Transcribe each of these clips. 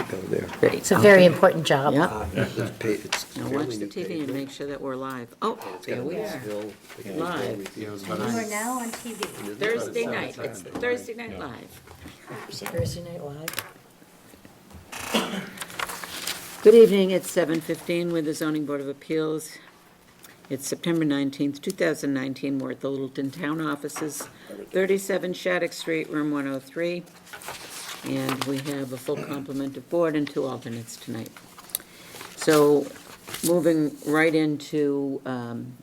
go there. Great. It's a very important job. Yeah. It's paid, it's Now fairly watch the new TV and paper. make sure that we're live. Oh, It's got there a we nice are. bill. Live. And we're now on TV. Thursday night. It's Thursday Night Live. Thursday Night Live. Good evening. It's 7:15 with the Zoning Board of Appeals. It's September 19th, 2019. We're at the Littleton Town Offices, 37 Shattuck Street, room 103. And we have a full complement of board and 2 alternates tonight. So moving right into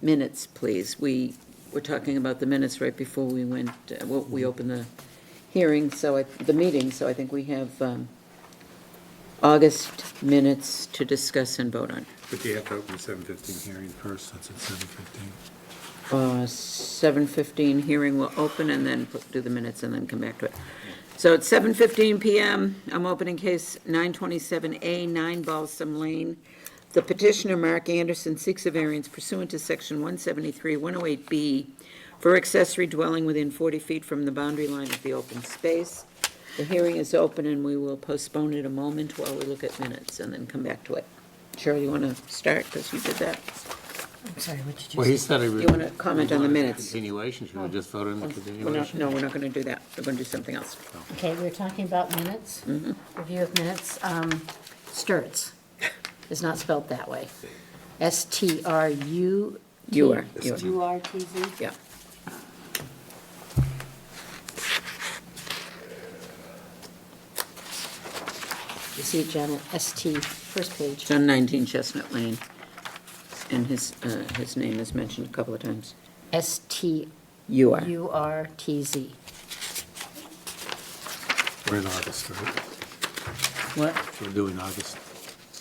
minutes, please. We were talking about the minutes right before we went, we opened the hearing, the meeting, so I think we have August minutes to discuss and vote on. But you have to open the 7:15 hearing first, that's at 7:15. 7:15 hearing will open and then do the minutes and then come back to it. So it's 7:15 PM. I'm opening case 927A, 9 Balsam Lane. The petitioner, Mark Anderson, seeks a variance pursuant to section 173, 108B for accessory dwelling within 40 feet from the boundary line of the open space. The hearing is open and we will postpone it a moment while we look at minutes and then come back to it. Cheryl, you want to start because you did that? I'm sorry, what did you Well, say? he said he would. You wanna comment on the minutes? Continuation, should we just vote on the We're not, continuation? no, we're not going to do that. We're going to do something else. Okay, we were talking about minutes, review of minutes. Sturts is not spelled that way. S-T-R-U. You are. U-R-T-Z. Yeah. You see it, Janet, S-T, first page. It's on 19 Chestnut Lane, and his name is mentioned a couple of times. S-T-U-R-T-Z. You are. We're in August, right? What? We're doing August.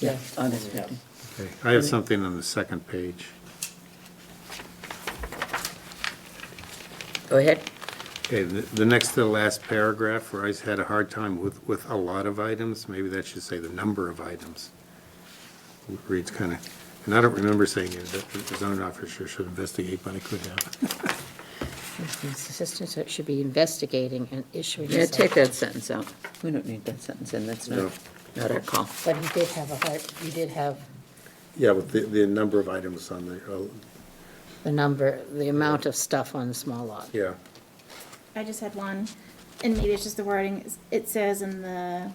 Yeah, August 15. Okay, I have something on the second page. Go ahead. Okay, the next to the last paragraph, where I had a hard time with a lot of items, maybe that should say the number of items. It reads kind of, and I don't remember saying it, that the zoning officer should investigate, but I could have. The assistant should be investigating and issuing. Yeah, a take that sentence out. We don't need that sentence in. That's No. not our call. But he did have you did have Yeah, with the number of items on the amount of stuff on the small lot. yeah. I just had one, and maybe it's just the wording. It says in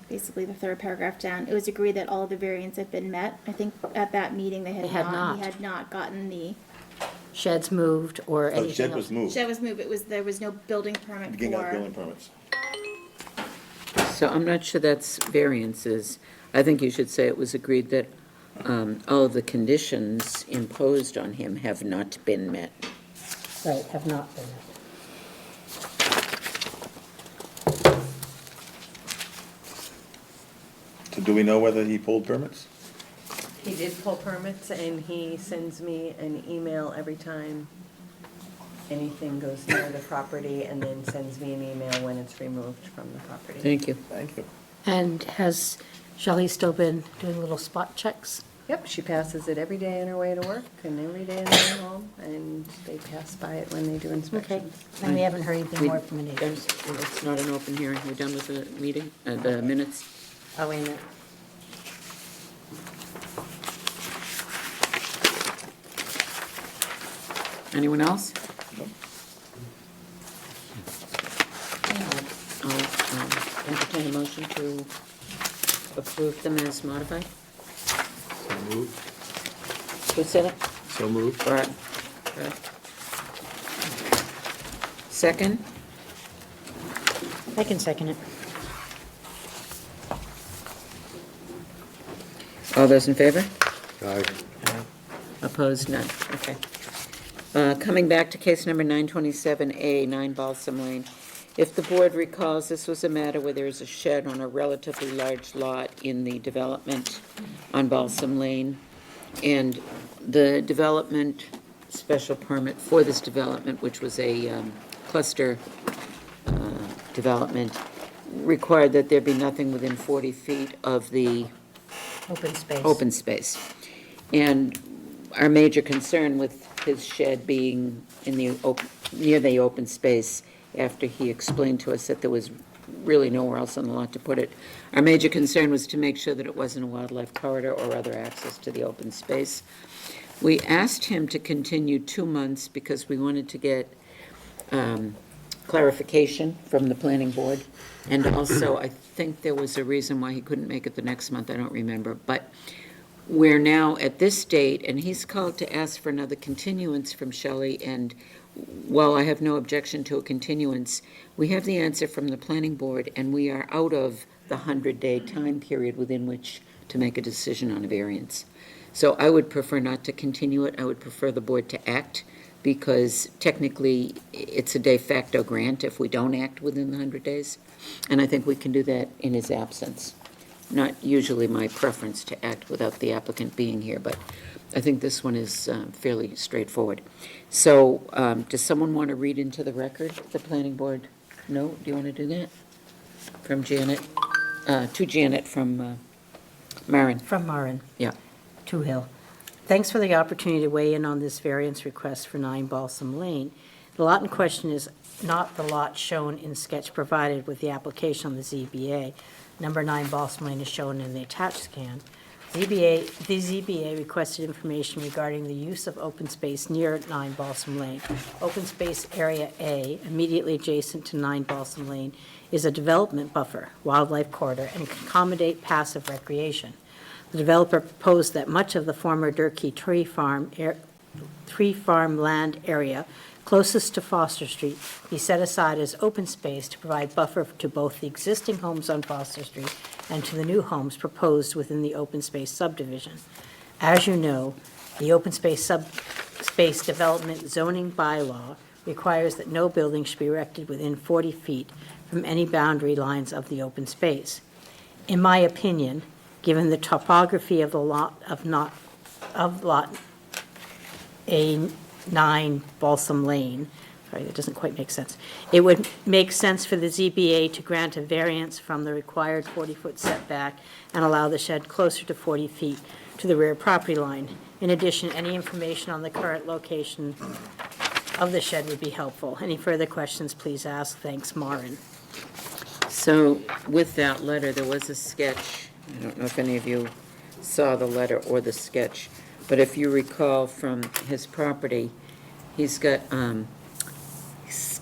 basically the third paragraph down, it was agreed that all of the variants had been met. I think at that meeting they had They had not. He had not gotten the, Sheds moved or Oh, anything the shed else. was moved. shed was moved, there was no building permit Getting out building for. permits. So I'm not sure that's variances. I think you should say it was agreed that all of the conditions imposed on him have not been met. Right, have not been. So do we know whether he pulled permits? He did pull permits, and he sends me an email every time anything goes near the property, and then sends me an email when it's removed from the property. Thank you. Thank you. And has Shelley still been doing little spot checks? Yep, she passes it every day on her way to work, and every day on her way home, and they pass by it when they do Okay, inspections. and we haven't heard anything We- more from the neighbors. It's not an open hearing. We're done with the meeting, the minutes. Oh, wait a minute. Anyone else? No. I'll entertain a motion to approve them as modified. So moved. Who said it? So moved. Brad. Brad. Second? I can second it. All those in favor? Aye. Opposed? None. Okay. Coming back to case number 927A, 9 Balsam Lane. If the board recalls, this was a matter where there is a shed on a relatively large lot in the development on Balsam Lane. And the development special permit for this development, which was a cluster development, required that there be nothing within 40 feet of the Open space. open space. And our major concern with his shed being in the near the open space, after he explained to us that there was really nowhere else on the lot to put it. Our major concern was to make sure that it wasn't a wildlife corridor or other access to the open space. We asked him to continue 2 months because we wanted to get clarification from the planning board. And also, I think there was a reason why he couldn't make it the next month, I don't remember. But we're now at this date, and he's called to ask for another continuance from Shelley, and while I have no objection to a continuance, we have the answer from the planning board, and we are out of the 100-day time period within which to make a decision on a variance. So I would prefer not to continue it. I would prefer the board to act, because technically, it's a de facto grant if we don't act within the 100 days. And I think we can do that in his absence. Not usually my preference to act without the applicant being here, but I think this one is fairly straightforward. So, does someone want to read into the record, the planning board? No? Do you want to do that? From Janet, to Janet from Maren. From Marin. Yeah. To Hill. Thanks for the opportunity to weigh in on this variance request for 9 Balsam Lane. The lot in question is not the lot shown in sketch provided with the application on the ZBA. Number 9 Balsam Lane is shown in the attached scan. The ZBA requested information regarding the use of open space near 9 Balsam Lane. Open space area A, immediately adjacent to 9 Balsam Lane, is a development buffer, wildlife corridor, and can accommodate passive recreation. The developer proposed that much of the former Durkee tree farm land area closest to Foster Street be set aside as open space to provide buffer to both the existing homes on Foster Street and to the new homes proposed within the open space subdivision. As you know, the open space development zoning bylaw requires that no building should be erected within 40 feet from any boundary lines of the open space. In my opinion, given the topography of the lot A9 Balsam Lane, sorry, that doesn't quite make sense. It would make sense for the ZBA to grant a variance from the required 40-foot setback and allow the shed closer to 40 feet to the rear property line. In addition, any information on the current location of the shed would be helpful. Any further questions, please ask. Thanks, Marin. So with that letter, there was a sketch. I don't know if any of you saw the letter or the sketch, but if you recall from his property, he's got, he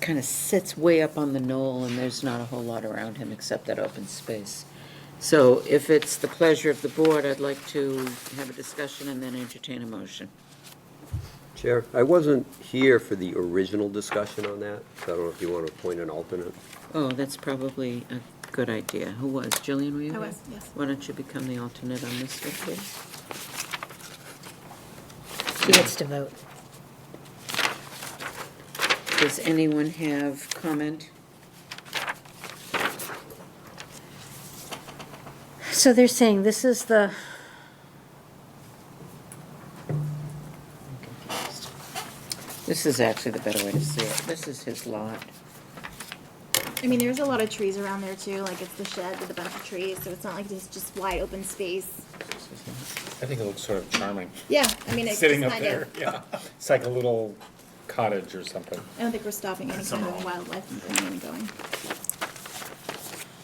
kind of sits way up on the knoll, and there's not a whole lot around him except that open space. So if it's the pleasure of the board, I'd like to have a discussion and then entertain a motion. Chair, I wasn't here for the original discussion on that, so I don't know if you want to appoint an alternate. Oh, that's probably a good idea. Who was? Jillian, were you I there? was, yes. Why don't you become the alternate on this one, please? He gets to vote. Does anyone have comment? So they're saying this is the, This is actually the better way to see it. This is his lot. I mean, there's a lot of trees around there too, like it's the shed with a bunch of trees, so it's not like it's just wide open space. I think it looks sort of charming. Yeah, I mean, it's Sitting kind up of, there, yeah. It's like a little cottage or something. I don't think we're stopping any kind of wildlife from coming and going.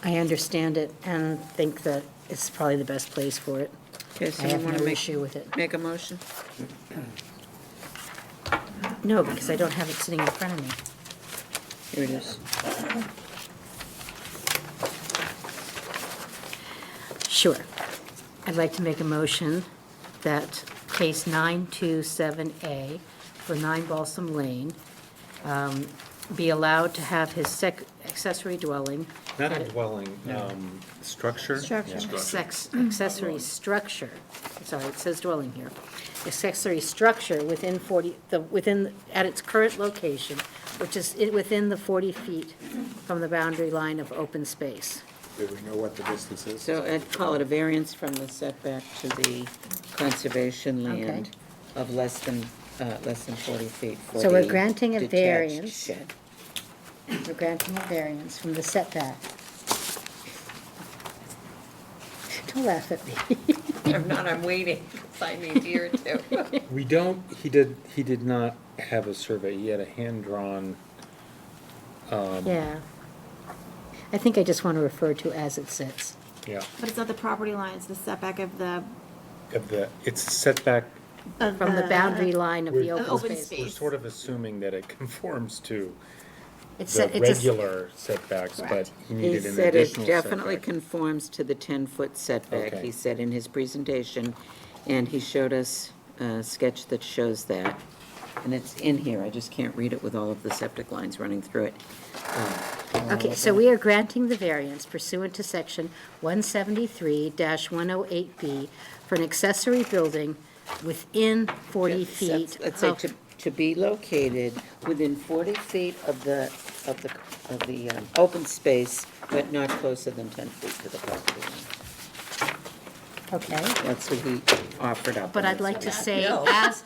I understand it and think that it's probably the best place for it. Okay, I so you have want no to issue with it. make a motion? No, because I don't have it sitting in front of me. Here it is. Sure. I'd like to make a motion that case 927A for 9 Balsam Lane be allowed to have his accessory dwelling. Not a dwelling, structure? Structure. Accessory structure, sorry, it says dwelling here. Accessory structure within 40, at its current location, which is within the 40 feet from the boundary line of open space. Do we know what the distance is? So I'd call it a variance from the setback to the conservation Okay. land of less than 40 feet for So we're the granting a detached variance. shed. We're granting a variance from the setback. Don't laugh at me. I'm not, I'm waiting. I need to hear it too. We don't, he did not have a survey. He had a hand-drawn, Yeah. I think I just want to refer to as it sits. Yeah, But it's not the property line, it's the setback of the. it's setback, Of From the boundary line of the We're- open open space. space. we're sort of assuming that it conforms to It's the a- it's a- regular setbacks, but Correct. he He needed an said it additional definitely setback. conforms to the 10-foot setback, Okay. he said in his presentation, and he showed us a sketch that shows that. And it's in here, I just can't read it with all of the septic lines running through it. Okay, so we are granting the variance pursuant to section 173-108B for an accessory building within 40 feet Let's say of... to be located within 40 feet of the open space, but not closer than 10 feet to the property line. Okay, That's what he offered up. but in I'd his- like to say No. as,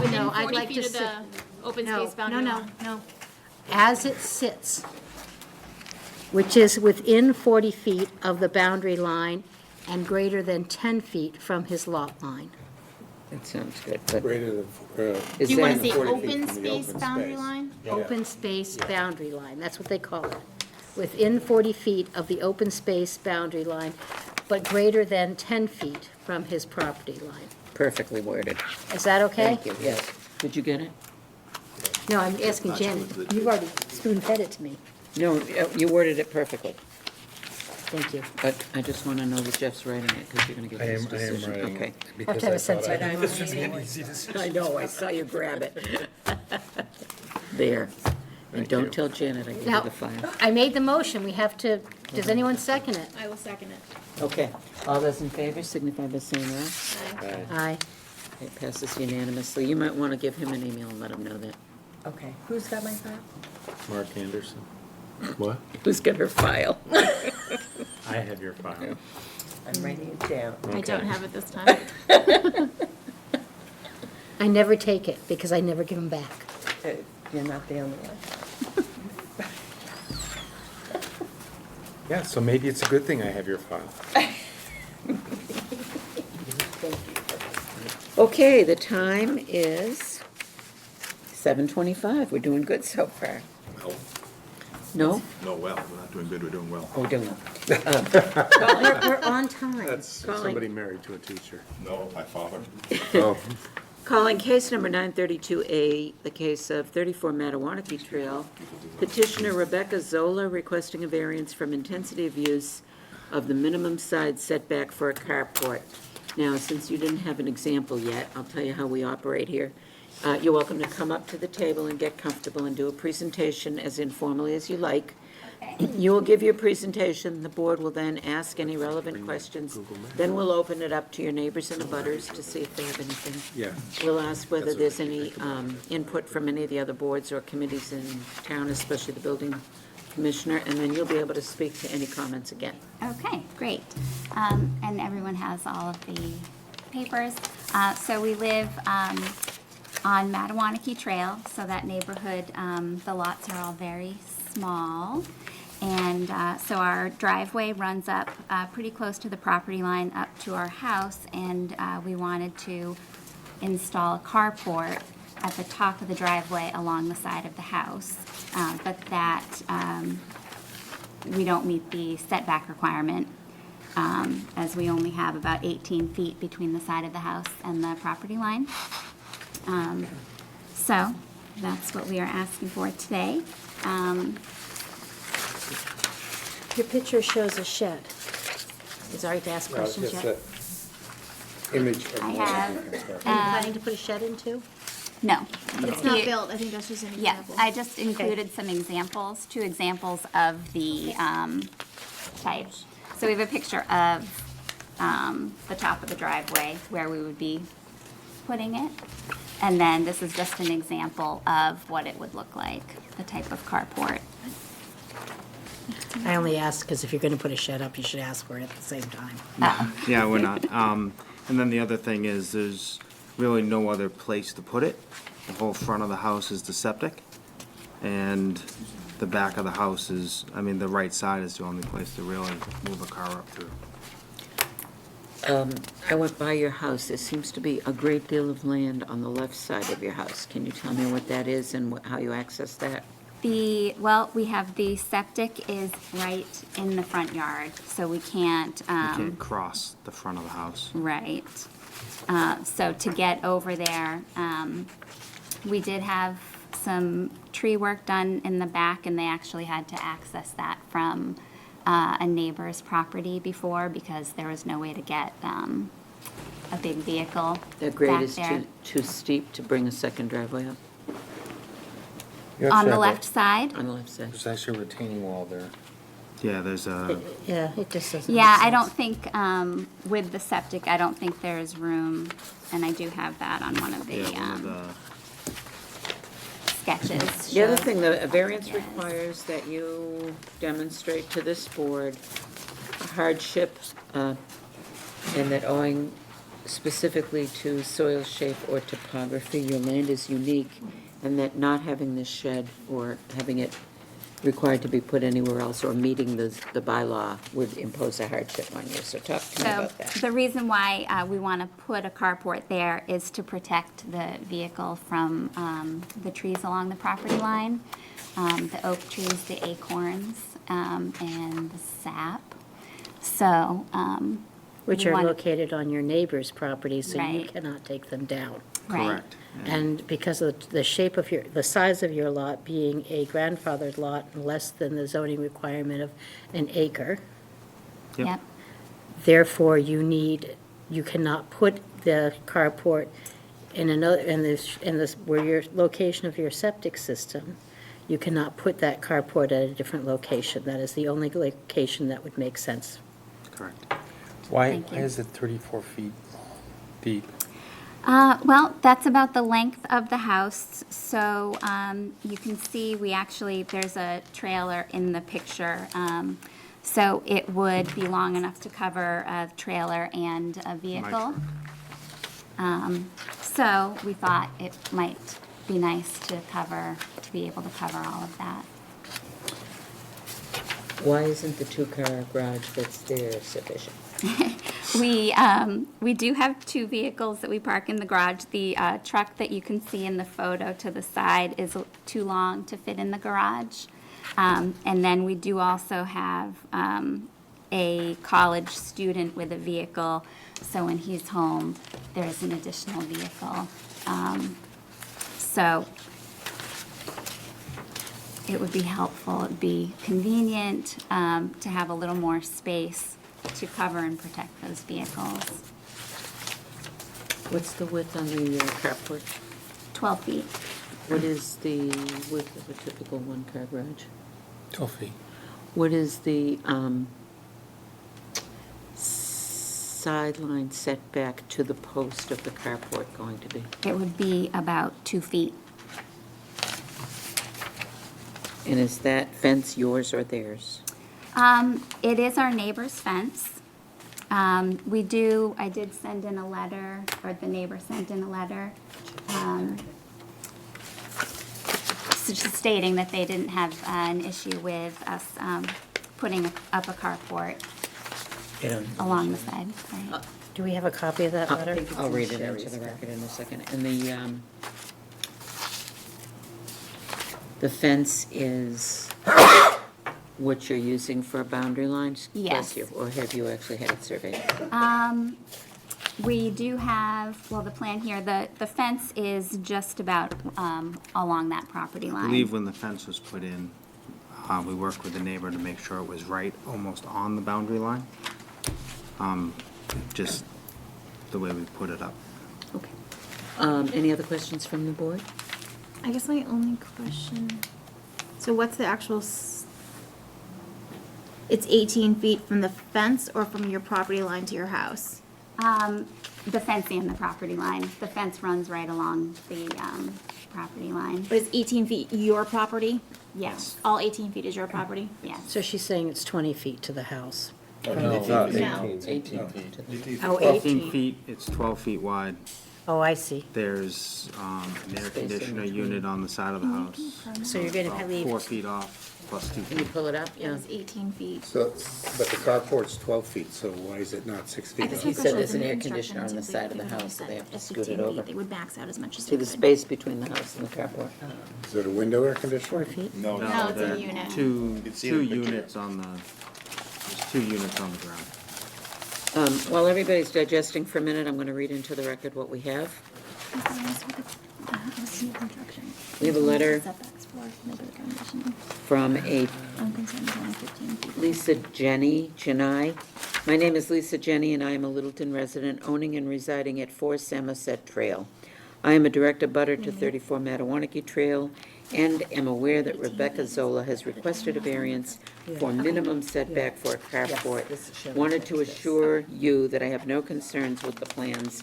Within no, I'd 40 like feet to of say... the open No, space boundary no, line. no. As it sits, which is within 40 feet of the boundary line and greater than 10 feet from his lot line. That sounds good, but Greater than, is Do you want that- to say 40 feet open from the space open boundary space. line? Open space boundary line, that's what they call it. Within 40 feet of the open space boundary line, but greater than 10 feet from his property line. perfectly worded. Is that okay? Thank you, yes. Did you get it? No, I'm asking Janet. You've already spoon-fed it to me. No, you worded it perfectly, Thank you. but I just want to know that Jeff's writing it, because you're going to I get his am decision. writing Okay. it Have because to have I a sense thought of I, humor. this would be an easy decision. I know, I saw you grab it. There. And don't tell Janet I gave you Now, the file. I made the motion, we have to, does anyone second it? I will second it. Okay, all those in favor signify by saying aye. Aye. It passes unanimously. You might want to give him an email and let him know that. Okay, who's got my file? Mark Anderson, what? Who's got her file? I have your file. I'm writing it down. I don't have it this time. I never take it, because I never give them back. You're not the only one. Yeah, so maybe it's a good thing I have your file. Okay, the time is 7:25. We're doing good so far. No? No, well, we're not doing good, we're doing well. Oh, doing. We're on time. That's Calling. somebody married to a teacher. No, my father. Oh, Calling case number 932A, the case of 34 Matawanaki Trail. Petitioner Rebecca Zola requesting a variance from intensity of use of the minimum side setback for a carport. Now, since you didn't have an example yet, I'll tell you how we operate here. You're welcome to come up to the table and get comfortable and do a presentation as informally as you like. You will give your presentation, the board will then ask any relevant questions. Then we'll open it up to your neighbors and abutters to see if they have anything. yeah. We'll ask whether there's any input from any of the other boards or committees in town, especially the building commissioner, and then you'll be able to speak to any comments again. Okay, great. And everyone has all of the papers. So we live on Matawanaki Trail, so that neighborhood, the lots are all very small. And so our driveway runs up pretty close to the property line up to our house, and we wanted to install a carport at the top of the driveway along the side of the house. But that we don't meet the setback requirement, as we only have about 18 feet between the side of the house and the property line. So that's what we are asking for today. Your picture shows a shed. Is all right to ask questions Just yet? that image of. I have, Are you planning to put a shed in too? no. It's not built, I think that's just an Yeah, example. I just included some examples, 2 examples of the type. So we have a picture of the top of the driveway where we would be putting it. And then this is just an example of what it would look like, the type of carport. I only ask because if you're going to put a shed up, you should ask for it at the same time. Yeah, we're not. And then the other thing is, there's really no other place to put it. The whole front of the house is the septic, and the back of the house is, I mean, the right side is the only place to really move a car up through. I went by your house. There seems to be a great deal of land on the left side of your house. Can you tell me what that is and how you access that? Well, we have the septic is right in the front yard, so we can't, You can't cross the front of the house. right. So to get over there, we did have some tree work done in the back, and they actually had to access that from a neighbor's property before, because there was no way to get a big vehicle The grade back is there. too steep to bring a second driveway up You On actually the have left side? on the left side. There's actually a retaining wall there. Yeah, there's a, Yeah, it just doesn't make Yeah, I sense. don't think, with the septic, I don't think there's room, and I do have that on one of the yeah, one of sketches. The other shows- thing, the variance Yes. requires that you demonstrate to this board a hardship, and that owing specifically to soil shape or topography, your land is unique, and that not having this shed or having it required to be put anywhere else or meeting the bylaw would impose a hardship on you. So talk to me So about that. the reason why we want to put a carport there is to protect the vehicle from the trees along the property line, the oak trees, the acorns, and the sap. So, Which we are want- located on your neighbor's property, so you Right. cannot take them down. right. correct. And because of the shape of the size of your lot being a grandfathered lot, less than the zoning requirement of an acre, Yep. therefore you cannot put the carport in another, where your location of your septic system, you cannot put that carport at a different location. That is the only location that would make sense. Correct. Why Thank you. is it 34 feet deep? Well, that's about the length of the house. So you can see there's a trailer in the picture. So it would be long enough to cover a trailer and a vehicle. So we thought it might be nice to be able to cover all of that. Why isn't the two-car garage that's there sufficient? We do have two vehicles that we park in the garage. The truck that you can see in the photo to the side is too long to fit in the garage. And then we do also have a college student with a vehicle, so when he's home, there's an additional vehicle. So it would be helpful, it'd be convenient to have a little more space to cover and protect those vehicles. What's the width on the carport? 12 feet. What is the width of a typical one-car garage? 12 feet. What is the sideline setback to the post of the carport going to be? It would be about 2 feet. And is that fence yours or theirs? It is our neighbor's fence. I did send in a letter, or the neighbor sent in a letter, stating that they didn't have an issue with us putting up a carport along the side. Right. Do we have a copy of that letter? I'll read it into the record in a second. And the fence is what you're using for boundary lines? Yes. Bless you. Or have you actually had it surveyed? We do have, well, the plan here, the fence is just about along that property I line. believe when the fence was put in, we worked with the neighbor to make sure it was right, almost on the boundary line. Just the way we put it up. Okay. Any other questions from the board? I guess my only question, so what's the actual, it's 18 feet from the fence or from your property line to your house? The fence and the property line. The fence runs right along the property line. But it's 18 feet your property? Yes, All 18 feet is your property? yes. So she's saying it's 20 feet to the house. No. No. 18 to the- Oh, 15 feet, it's 12 feet wide. Oh, I see. There's an air Space in conditioner between. unit on the side of the house. So you're gonna About leave, 4 feet off, plus 2 Can you feet. pull it up? It Yeah. was 18 feet. So, but the carport's 12 feet, so why is it not 6 feet? Because He said there's an new air construction conditioner on the until side of the they house, so they have to at scoot 15 it feet, over. They would max out as much as See they the could. space between the house and the carport? Is it a window air conditioner? 4 feet? No, No, no. it's a there are unit. Two It's in two the picture. units on the, there's 2 units on the ground. While everybody's digesting for a minute, I'm going to read into the record what we have. We have a letter from a I'm concerned it's only 15 feet. Lisa Jenny. My name is Lisa Jenny, and I am a Littleton resident owning and residing at 4 Samoset Trail. I am a direct abutter to 34 Mattawanakie Trail and am aware that Rebecca Zola has requested a variance for minimum setback for a carport. Wanted to assure you that I have no concerns with the plans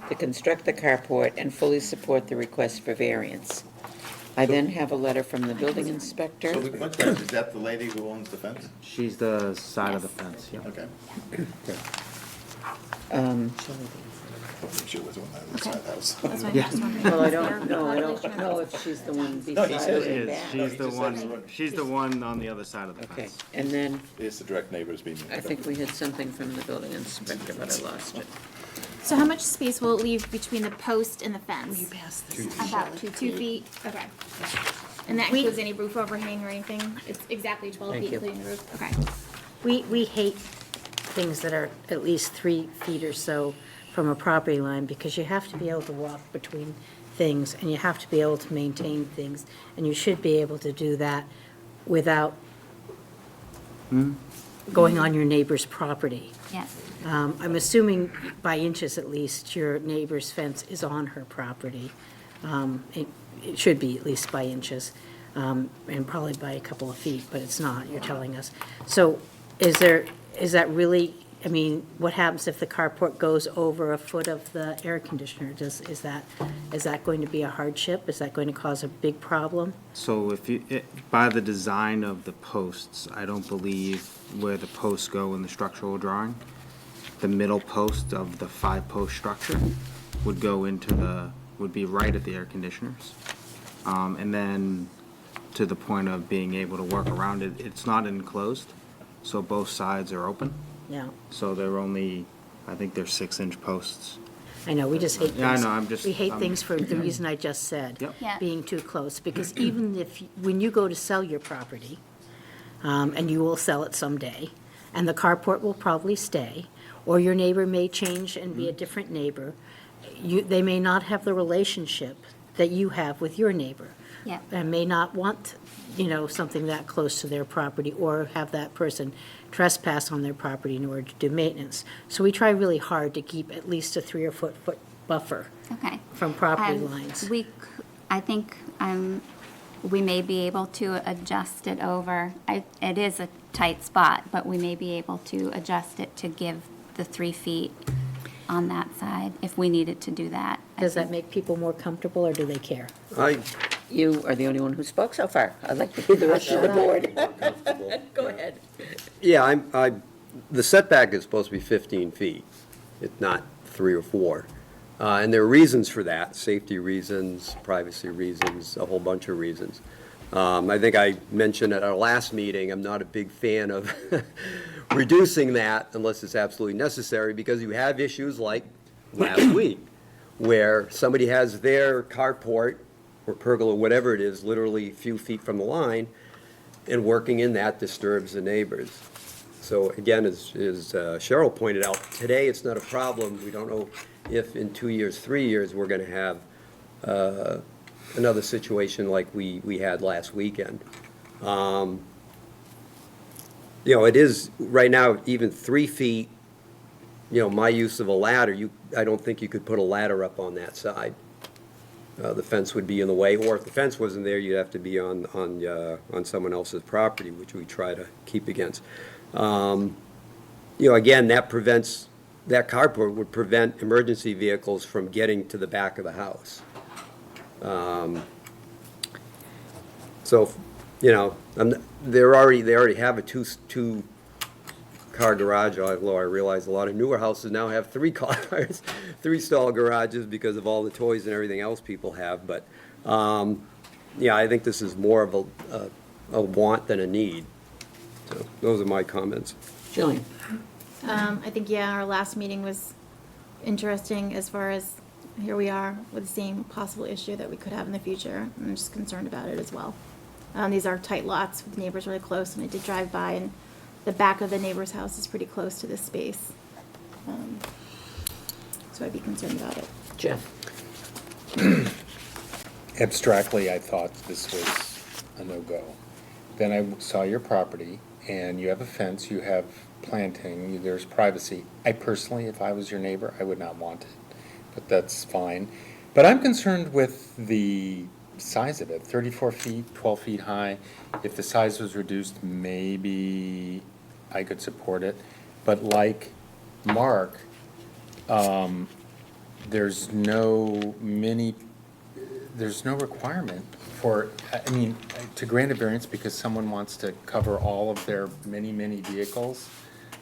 to construct the carport and fully support the request for variance. I then have a letter from the building inspector. So the question is that the lady who owns the fence? She's the side of the fence, yeah. Okay. She was on that Okay. side house. That's why I'm just wondering. Well, I Is there don't know, I don't population know or- if she's the one he beside said her She it in is, back. she's he the just said one, she's the one on the other side of the Okay, fence. and then It's the direct neighbors being. I think we had something from the building inspector, but I lost it. So how much space will it leave between the post and the fence? About 2 2 feet, okay. And that includes any roof overhang or anything? It's exactly 12 Thank feet you. including the roof, okay. We hate things that are at least 3 feet or so from a property line, because you have to be able to walk between things, and you have to be able to maintain things, and you should be able to do that without going on your neighbor's property. Yes. I'm assuming by inches at least, your neighbor's fence is on her property. It should be at least by inches, and probably by a couple of feet, but it's not, you're telling us. So is that really, I mean, what happens if the carport goes over a foot of the air conditioner? Is that going to be a hardship? Is that going to cause a big problem? So if you, by the design of the posts, I don't believe where the posts go in the structural drawing, the middle post of the 5-post structure would go into would be right at the air conditioners. And then to the point of being able to work around it, it's not enclosed, so both sides are open. Yeah, So they're only, I think they're 6-inch posts. I know, we just hate things. Yeah, I know, I'm just- We hate I'm- things for the reason I just said. Yep. Yeah. Being too close, because even if, when you go to sell your property, and you will sell it someday, and the carport will probably stay, or your neighbor may change and be a different neighbor, they may not have the relationship that you have with your neighbor. Yeah. And may not want, something that close to their property, or have that person trespass on their property in order to do maintenance. So we try really hard to keep at least a 3 or 4 foot buffer Okay. from property lines. I think we may be able to adjust it over. It is a tight spot, but we may be able to adjust it to give the 3 feet on that side if we needed to do that. I Does that think- make people more comfortable, or do they care? You are the only one who spoke so far. I'd like to hear the rest of the board. Go ahead. Yeah, the setback is supposed to be 15 feet. It's not 3 or 4. And there are reasons for that, safety reasons, privacy reasons, a whole bunch of reasons. I think I mentioned at our last meeting, I'm not a big fan of reducing that unless it's absolutely necessary, because you have issues like last week, where somebody has their carport or pergola, whatever it is, literally a few feet from the line, and working in that disturbs the neighbors. So again, as Cheryl pointed out, today it's not a problem. We don't know if in 2 years, 3 years, we're going to have another situation like we had last weekend. It is, right now, even 3 feet, my use of a ladder, I don't think you could put a ladder up on that side. The fence would be in the way, or if the fence wasn't there, you'd have to be on someone else's property, which we try to keep against. Again, that carport would prevent emergency vehicles from getting to the back of the house. So, they already have a two three-car garage, although I realize a lot of newer houses now have three cars, three-stall garages because of all the toys and everything else people have, but, yeah, I think this is more of a want than a need. So, those are my comments. Jillian? I think, yeah, our last meeting was interesting as far as here we are with the same possible issue that we could have in the future. I'm just concerned about it as well. These are tight lots with neighbors really close, and I did drive by, and the back of the neighbor's house is pretty close to this space. So I'd be concerned about it. Jeff? Abstractly, I thought this was a no-go. Then I saw your property, and you have a fence, you have planting, there's privacy. I personally, if I was your neighbor, I would not want it, but that's fine. But I'm concerned with the size of it, 34 feet, 12 feet high. If the size was reduced, maybe I could support it. But like Mark, there's no requirement for, I mean, to grant a variance because someone wants to cover all of their many, many vehicles.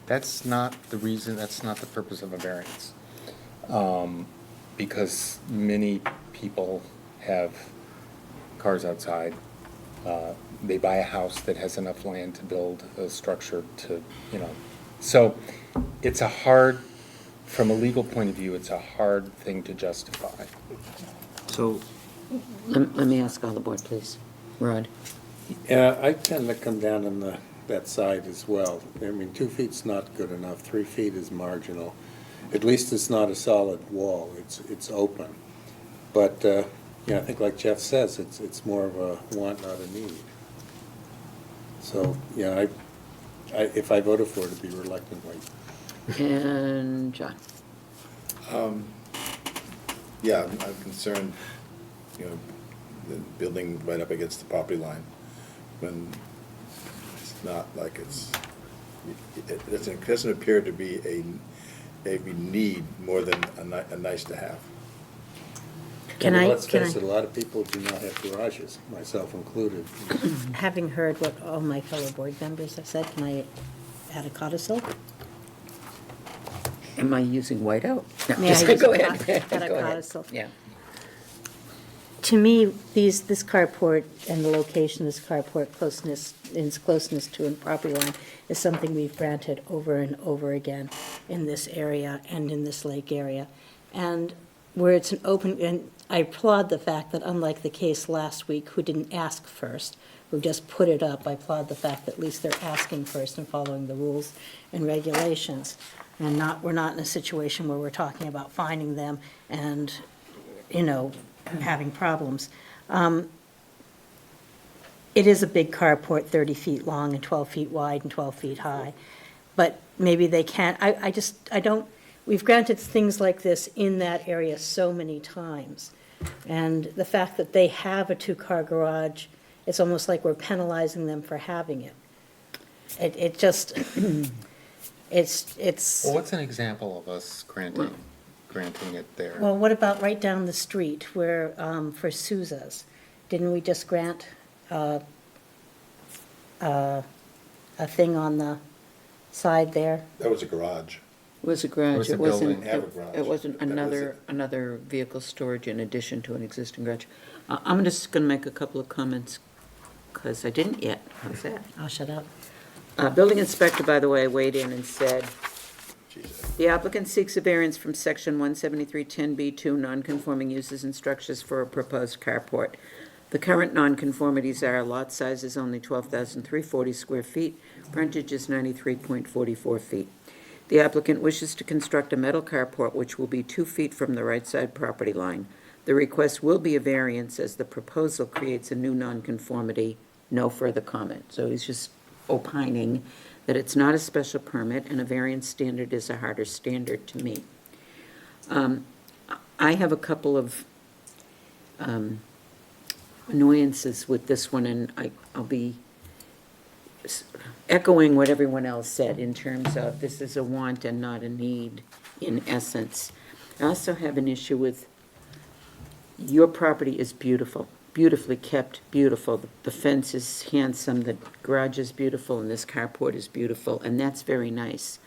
That's not the reason, that's not the purpose of a variance. Because many people have cars outside. They buy a house that has enough land to build a structure to, So it's a hard, from a legal point of view, it's a hard thing to justify. So, Let me ask all the board, please. Rod? Yeah, I tend to come down on that side as well. I mean, 2 feet's not good enough, 3 feet is marginal. At least it's not a solid wall, it's open. But, I think like Jeff says, it's more of a want, not a need. So, if I voted for it, it'd be reluctantly. And John? Yeah, I'm concerned, the building right up against the property line, when it's not like it doesn't appear to be a need more than a nice to have. Let's face it, a lot of people do not have garages, myself included. Having heard what all my fellow board members have said, can I add a codicil? Am I using whiteout? No, May I just use go a ahead. add a Go ahead. codicil? Yeah. To me, this carport and the location of this carport, its closeness to a property line, is something we've granted over and over again in this area and in this lake area. And where it's an open, and I applaud the fact that unlike the case last week, who didn't ask first, who just put it up, I applaud the fact that at least they're asking first and following the rules and regulations. And we're not in a situation where we're talking about finding them and, having problems. It is a big carport, 30 feet long and 12 feet wide and 12 feet high. But maybe they can't, we've granted things like this in that area so many times. And the fact that they have a two-car garage, it's almost like we're penalizing them for having it. It just, it's. Well, what's an example of us granting it there? Well, what about right down the street where, for Souza's? Didn't we just grant a thing on the side there? That was a garage. It was a garage. was a It wasn't, building. Have a garage. it wasn't That was another vehicle storage in addition to an existing garage. I'm just going to make a couple of comments, because I didn't yet. How's that? I'll shut up. Building inspector, by the way, weighed in and said, Jesus. the applicant seeks a variance from section 17310B2, non-conforming uses and structures for a proposed carport. The current nonconformities are lot size is only 12,340 square feet, frontage is 93.44 feet. The applicant wishes to construct a metal carport which will be 2 feet from the right side property line. The request will be a variance as the proposal creates a new nonconformity. No further comment. So he's just opining that it's not a special permit and a variance standard is a harder standard to meet. I have a couple of annoyances with this one, and I'll be echoing what everyone else said in terms of this is a want and not a need in essence. I also have an issue with your property is beautiful. beautifully kept, beautiful. The fence is handsome, the garage is beautiful, and this carport is beautiful, and that's very nice.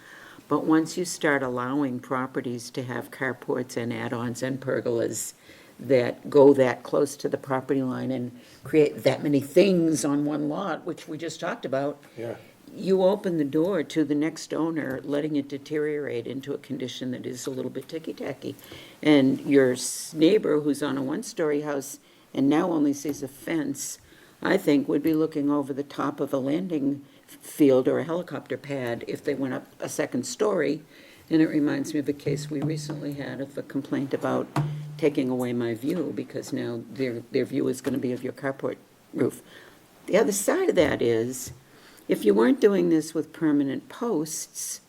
But once you start allowing properties to have carports and add-ons and pergolas that go that close to the property line and create that many things on one lot, which we just talked about, Yeah. you open the door to the next owner letting it deteriorate into a condition that is a little bit ticky-tacky. And your neighbor who's on a one-story house and now only sees a fence, I think would be looking over the top of a landing field or a helicopter pad if they went up a second story. And it reminds me of a case we recently had of a complaint about taking away my view because now their view is going to be of your carport roof. The other side of that is, if you weren't doing this with permanent posts,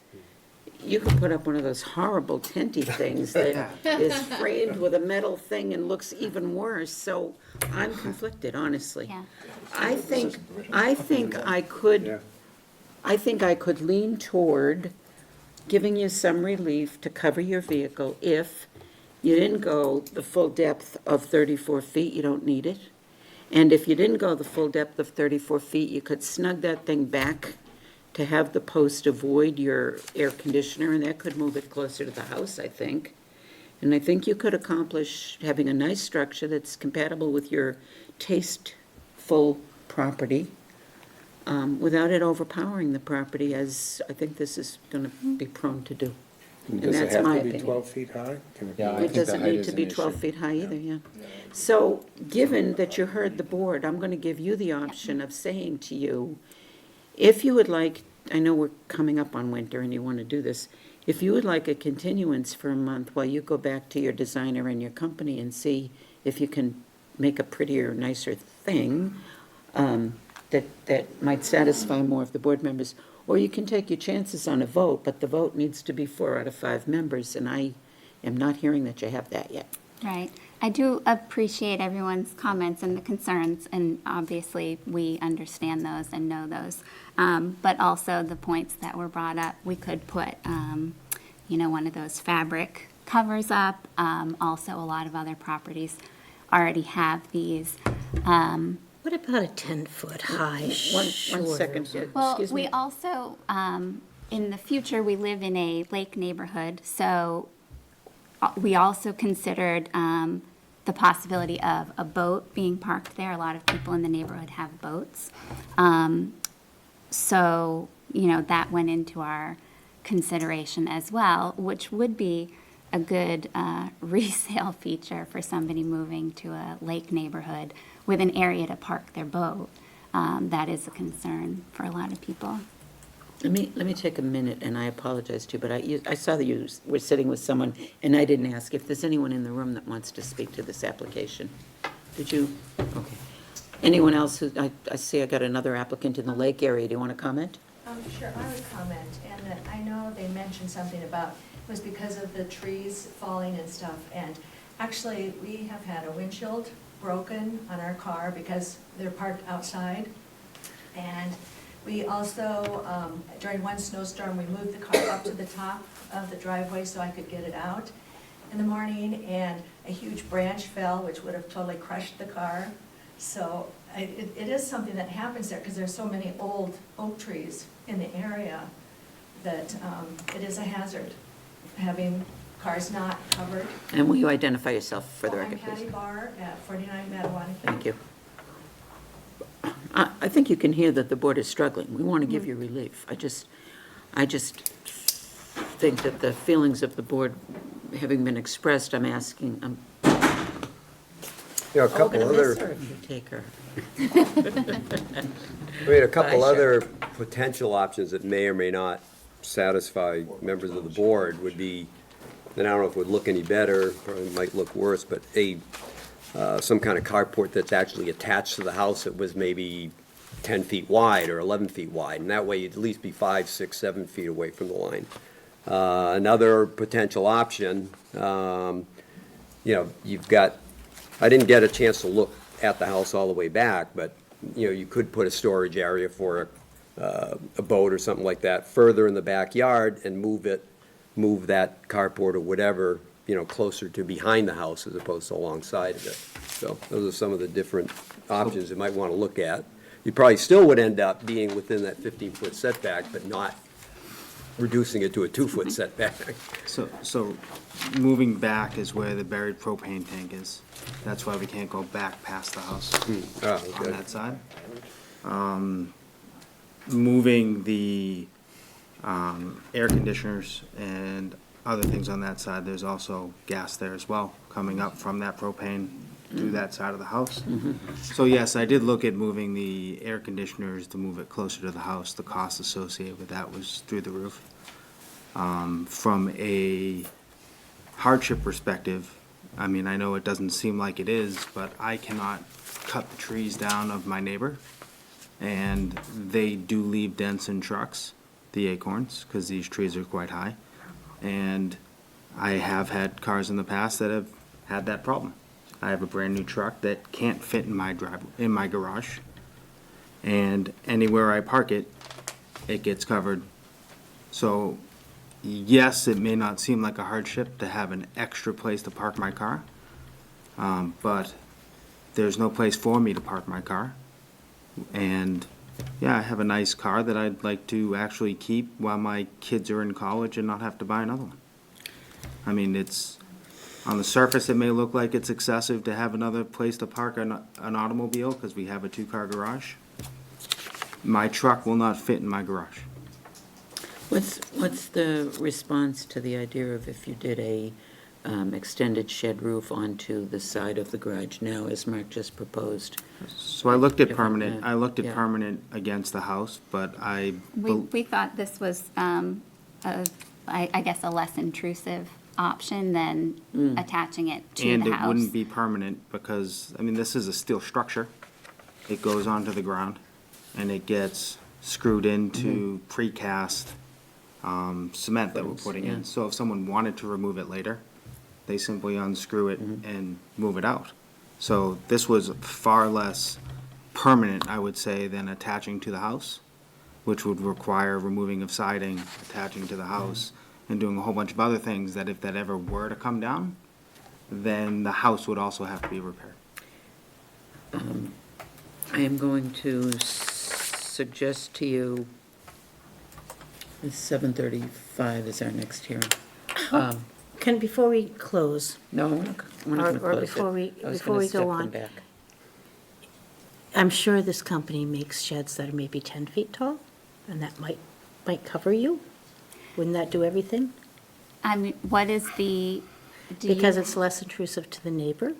you could put up one of those horrible tenty things that is framed with a metal thing and looks even worse. So I'm conflicted, honestly. Yeah. I think I could lean toward giving you some relief to cover your vehicle if you didn't go the full depth of 34 feet, you don't need it. And if you didn't go the full depth of 34 feet, you could snug that thing back to have the post avoid your air conditioner, and that could move it closer to the house, I think. And I think you could accomplish having a nice structure that's compatible with your tasteful property without it overpowering the property, as I think this is going to be prone to do. And Does it that's have my to be opinion. 12 feet high? Can it be Yeah, I It think the doesn't height need is to an be issue. 12 feet high either, yeah. So, given that you heard the board, I'm going to give you the option of saying to you, if you would like, I know we're coming up on winter and you want to do this, if you would like a continuance for a month while you go back to your designer and your company and see if you can make a prettier, nicer thing that might satisfy more of the board members, or you can take your chances on a vote, but the vote needs to be 4 out of 5 members, and I am not hearing that you have that yet. Right. I do appreciate everyone's comments and the concerns, and obviously, we understand those and know those. But also the points that were brought up, we could put, one of those fabric covers up. Also, a lot of other properties already have these. What about a 10-foot high One shorter? second, Well, excuse we me. also, in the future, we live in a lake neighborhood, so we also considered the possibility of a boat being parked there. A lot of people in the neighborhood have boats. So, that went into our consideration as well, which would be a good resale feature for somebody moving to a lake neighborhood with an area to park their boat. That is a concern for a lot of people. Let me take a minute, and I apologize too, but I saw that you were sitting with someone, and I didn't ask if there's anyone in the room that wants to speak to this application. Did you? Okay. Anyone else who, I see I got another applicant in the lake area. Do you want to comment? Sure, I would comment, and I know they mentioned something about, it was because of the trees falling and stuff, and actually, we have had a windshield broken on our car because they're parked outside, and we also, during one snowstorm, we moved the car up to the top of the driveway so I could get it out in the morning, and a huge branch fell, which would have totally crushed the car. So it is something that happens there, because there's so many old oak trees in the area that it is a hazard, having cars not covered. And will you identify yourself for the I'm record, Patty please? Barr at 49 Mattawanna. Thank you. I think you can hear that the board is struggling. We want to give you relief. I just think that the feelings of the board having been expressed, I'm asking, You know, a oh, couple gonna miss other, her if you take her. a couple Bye, other potential options that may or may not satisfy members of the board would be, and I don't know if it would look any better, probably might look worse, but some kind of carport that's actually attached to the house that was maybe 10 feet wide or 11 feet wide, and that way you'd at least be 5, 6, 7 feet away from the line. Another potential option, you've got, I didn't get a chance to look at the house all the way back, but, you could put a storage area for a boat or something like that further in the backyard and move that carport or whatever, closer to behind the house as opposed to alongside of it. So those are some of the different options you might want to look at. You probably still would end up being within that 15-foot setback, but not reducing it to a 2-foot setback. So moving back is where the buried propane tank is. That's why we can't go back past the house Oh, on okay. that side. Moving the air conditioners and other things on that side, there's also gas there as well, coming up from that propane through that side of the house. So yes, I did look at moving the air conditioners to move it closer to the house. The cost associated with that was through the roof. From a hardship perspective, I mean, I know it doesn't seem like it is, but I cannot cut the trees down of my neighbor. And they do leave dents in trucks, the acorns, because these trees are quite high. And I have had cars in the past that have had that problem. I have a brand-new truck that can't fit in my garage. And anywhere I park it, it gets covered. So, yes, it may not seem like a hardship to have an extra place to park my car, but there's no place for me to park my car. And, yeah, I have a nice car that I'd like to actually keep while my kids are in college and not have to buy another one. I mean, it's, on the surface, it may look like it's excessive to have another place to park an automobile, because we have a 2-car garage. My truck will not fit in my garage. What's the response to the idea of if you did a extended shed roof onto the side of the garage now, as Mark just proposed? So I looked at Different permanent, plan, I looked at yeah. permanent against the house, but We thought this was, I guess, a less intrusive option than attaching it to and the it house. wouldn't be permanent, because, I mean, this is a steel structure. It goes onto the ground, and it gets screwed into precast cement that we're putting Yeah. in. So if someone wanted to remove it later, they simply unscrew it and move it out. So this was far less permanent, I would say, than attaching to the house, which would require removing of siding, attaching to the house, and doing a whole bunch of other things that if that ever were to come down, then the house would also have to be repaired. I am going to suggest to you, 7:35 is our next hearing. Before we close, No, we're not going to Or close it. before we- I was before gonna we go step them on. back. I'm sure this company makes sheds that are maybe 10 feet tall, and that might cover you? Wouldn't that do everything? I mean, what is the? Because it's less intrusive to the neighbor?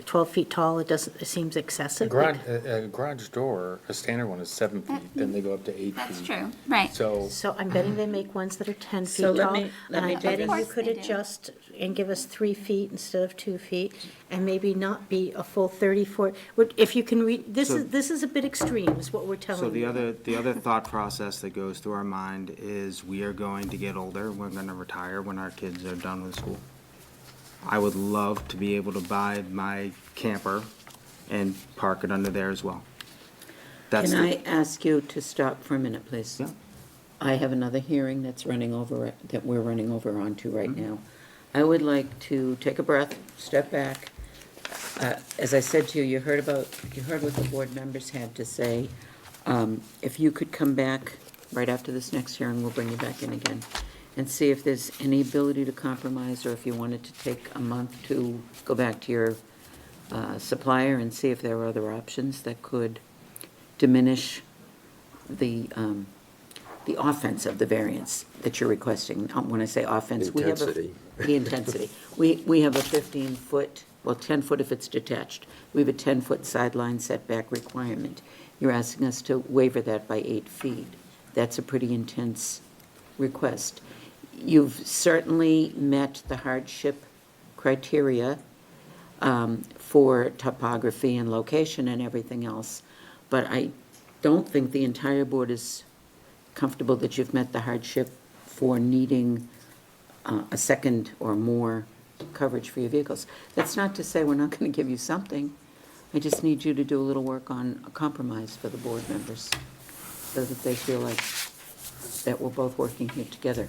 12 feet tall, it seems A excessive. garage door, a standard one is 7 feet, then they go up to 8 feet. That's true, right. So, So I'm betting they make ones that are 10 feet So let tall. me And do I'm betting this. you Of course could they do. adjust and give us 3 feet instead of 2 feet, and maybe not be a full 34. If you can read, this So- is a bit extreme, is what we're telling you. So the other thought process that goes through our mind is we are going to get older, we're gonna retire when our kids are done with school. I would love to be able to buy my camper and park it under there as well. That's Can the- I ask you to stop for a minute, please? Yeah. I have another hearing that we're running over onto right now. I would like to take a breath, step back. As I said to you, you heard what the board members had to say. If you could come back right after this next hearing, we'll bring you back in again, and see if there's any ability to compromise, or if you wanted to take a month to go back to your supplier and see if there are other options that could diminish the offense of the variance that you're requesting. When I say offense, we have Intensity. the intensity. We have a 15-foot, well, 10-foot if it's detached. We have a 10-foot sideline setback requirement. You're asking us to waiver that by 8 feet. That's a pretty intense request. You've certainly met the hardship criteria for topography and location and everything else, but I don't think the entire board is comfortable that you've met the hardship for needing a second or more coverage for your vehicles. That's not to say we're not going to give you something. I just need you to do a little work on a compromise for the board members, so that they feel like that we're both working here together.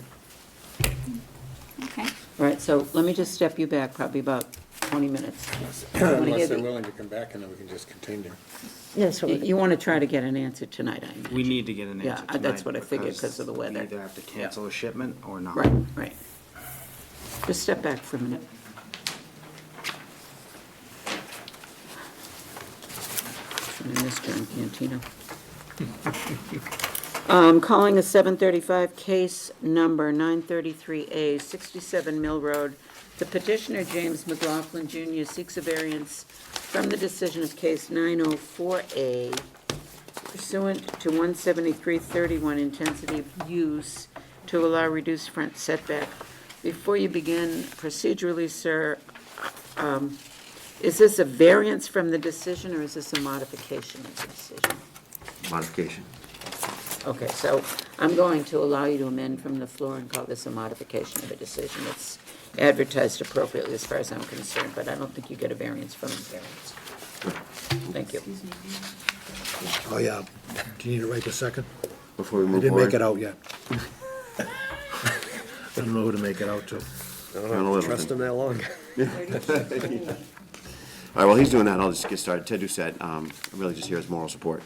Okay. All right, so let me just step you back probably about 20 minutes. I wanna Unless hear they're the- willing to come back and then we can just continue. That's what You want to try to get an answer tonight, I imagine. We need to get an Yeah, answer that's tonight what I figured 'cause of the we weather. either have to cancel a shipment or not. Right, right. Just step back for a minute. I missed John Cantino. Calling a 7:35 case number 933A, 67 Mill Road. The petitioner, James McLaughlin Jr., seeks a variance from the decision of case 904A pursuant to 17331 intensity of use to allow reduced front setback. Before you begin procedurally, sir, is this a variance from the decision or is this a modification of the decision? Modification. Okay, so I'm going to allow you to amend from the floor and call this a modification of a decision. It's advertised appropriately as far as I'm concerned, but I don't think you get a variance from the variance. Thank you. Oh, yeah. Do you need to write the second? Before we I move didn't make forward. it out yet. I don't know who to make it out to. I don't have to trust him that long. All right, while he's doing that, I'll just get started. Ted Doucette, I'm really just here as moral support.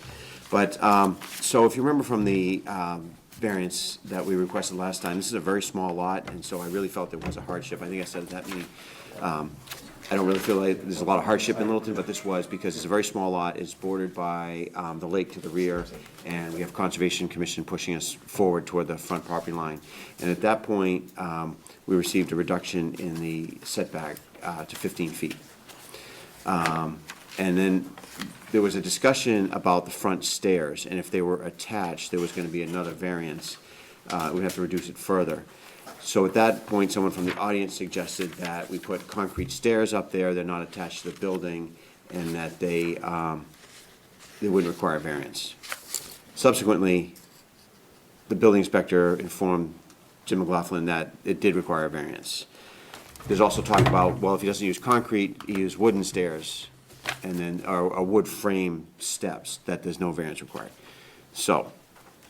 But, so if you remember from the variance that we requested last time, this is a very small lot, and so I really felt there was a hardship. I think I said at that meeting, I don't really feel like there's a lot of hardship in Littleton, but this was because it's a very small lot. It's bordered by the lake to the rear, and we have Conservation Commission pushing us forward toward the front property line. And at that point, we received a reduction in the setback to 15 feet. And then there was a discussion about the front stairs, and if they were attached, there was gonna be another variance. We'd have to reduce it further. So at that point, someone from the audience suggested that we put concrete stairs up there, they're not attached to the building, and that they wouldn't require variance. Subsequently, the building inspector informed Jim McLaughlin that it did require a variance. There's also talk about, well, if he doesn't use concrete, he uses wooden stairs, and then, or wood frame steps, that there's no variance required. So,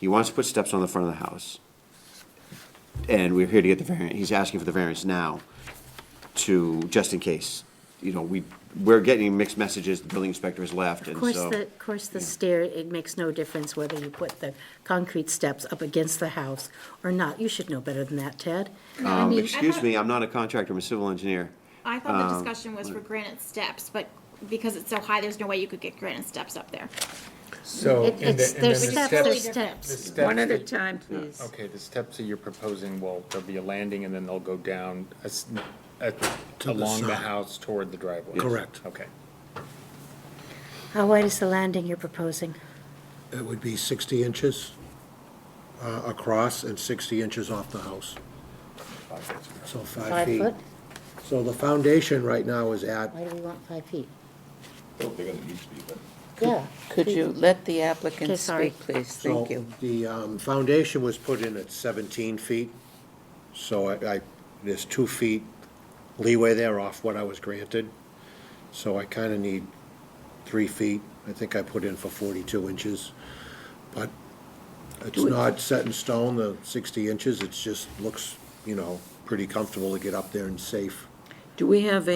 he wants to put steps on the front of the house. And we're here to get the variance, he's asking for the variance now to, just in case. You know, we're getting mixed messages, the building inspector has left, and so. Of course, the stair, it makes no difference whether you put the concrete steps up against the house or not. You should know better than that, Ted. Excuse me, I'm not a contractor, I'm a civil engineer. I thought the discussion was for granite steps, but because it's so high, there's no way you could get granite steps up there. So, and It's, then the there's steps, steps, there's the steps. steps One at a that- time, please. Okay, the steps that you're proposing, well, there'll be a landing and then they'll go down To the along the side. house toward the driveway? Correct. Okay. How wide is the landing you're proposing? It would be 60 inches across and 60 inches off the house. So 5 feet. 5 foot? So the foundation right now is at, Why do we want 5 feet? A little bigger than it used to be, but. Yeah. Could you let the Okay, applicant sorry. speak, please? so Thank you. the foundation was put in at 17 feet. So there's 2 feet leeway there off what I was granted. So I kind of need 3 feet. I think I put in for 42 inches. But it's not set in stone, the 60 inches. It just looks, pretty comfortable to get up there and safe. Do we have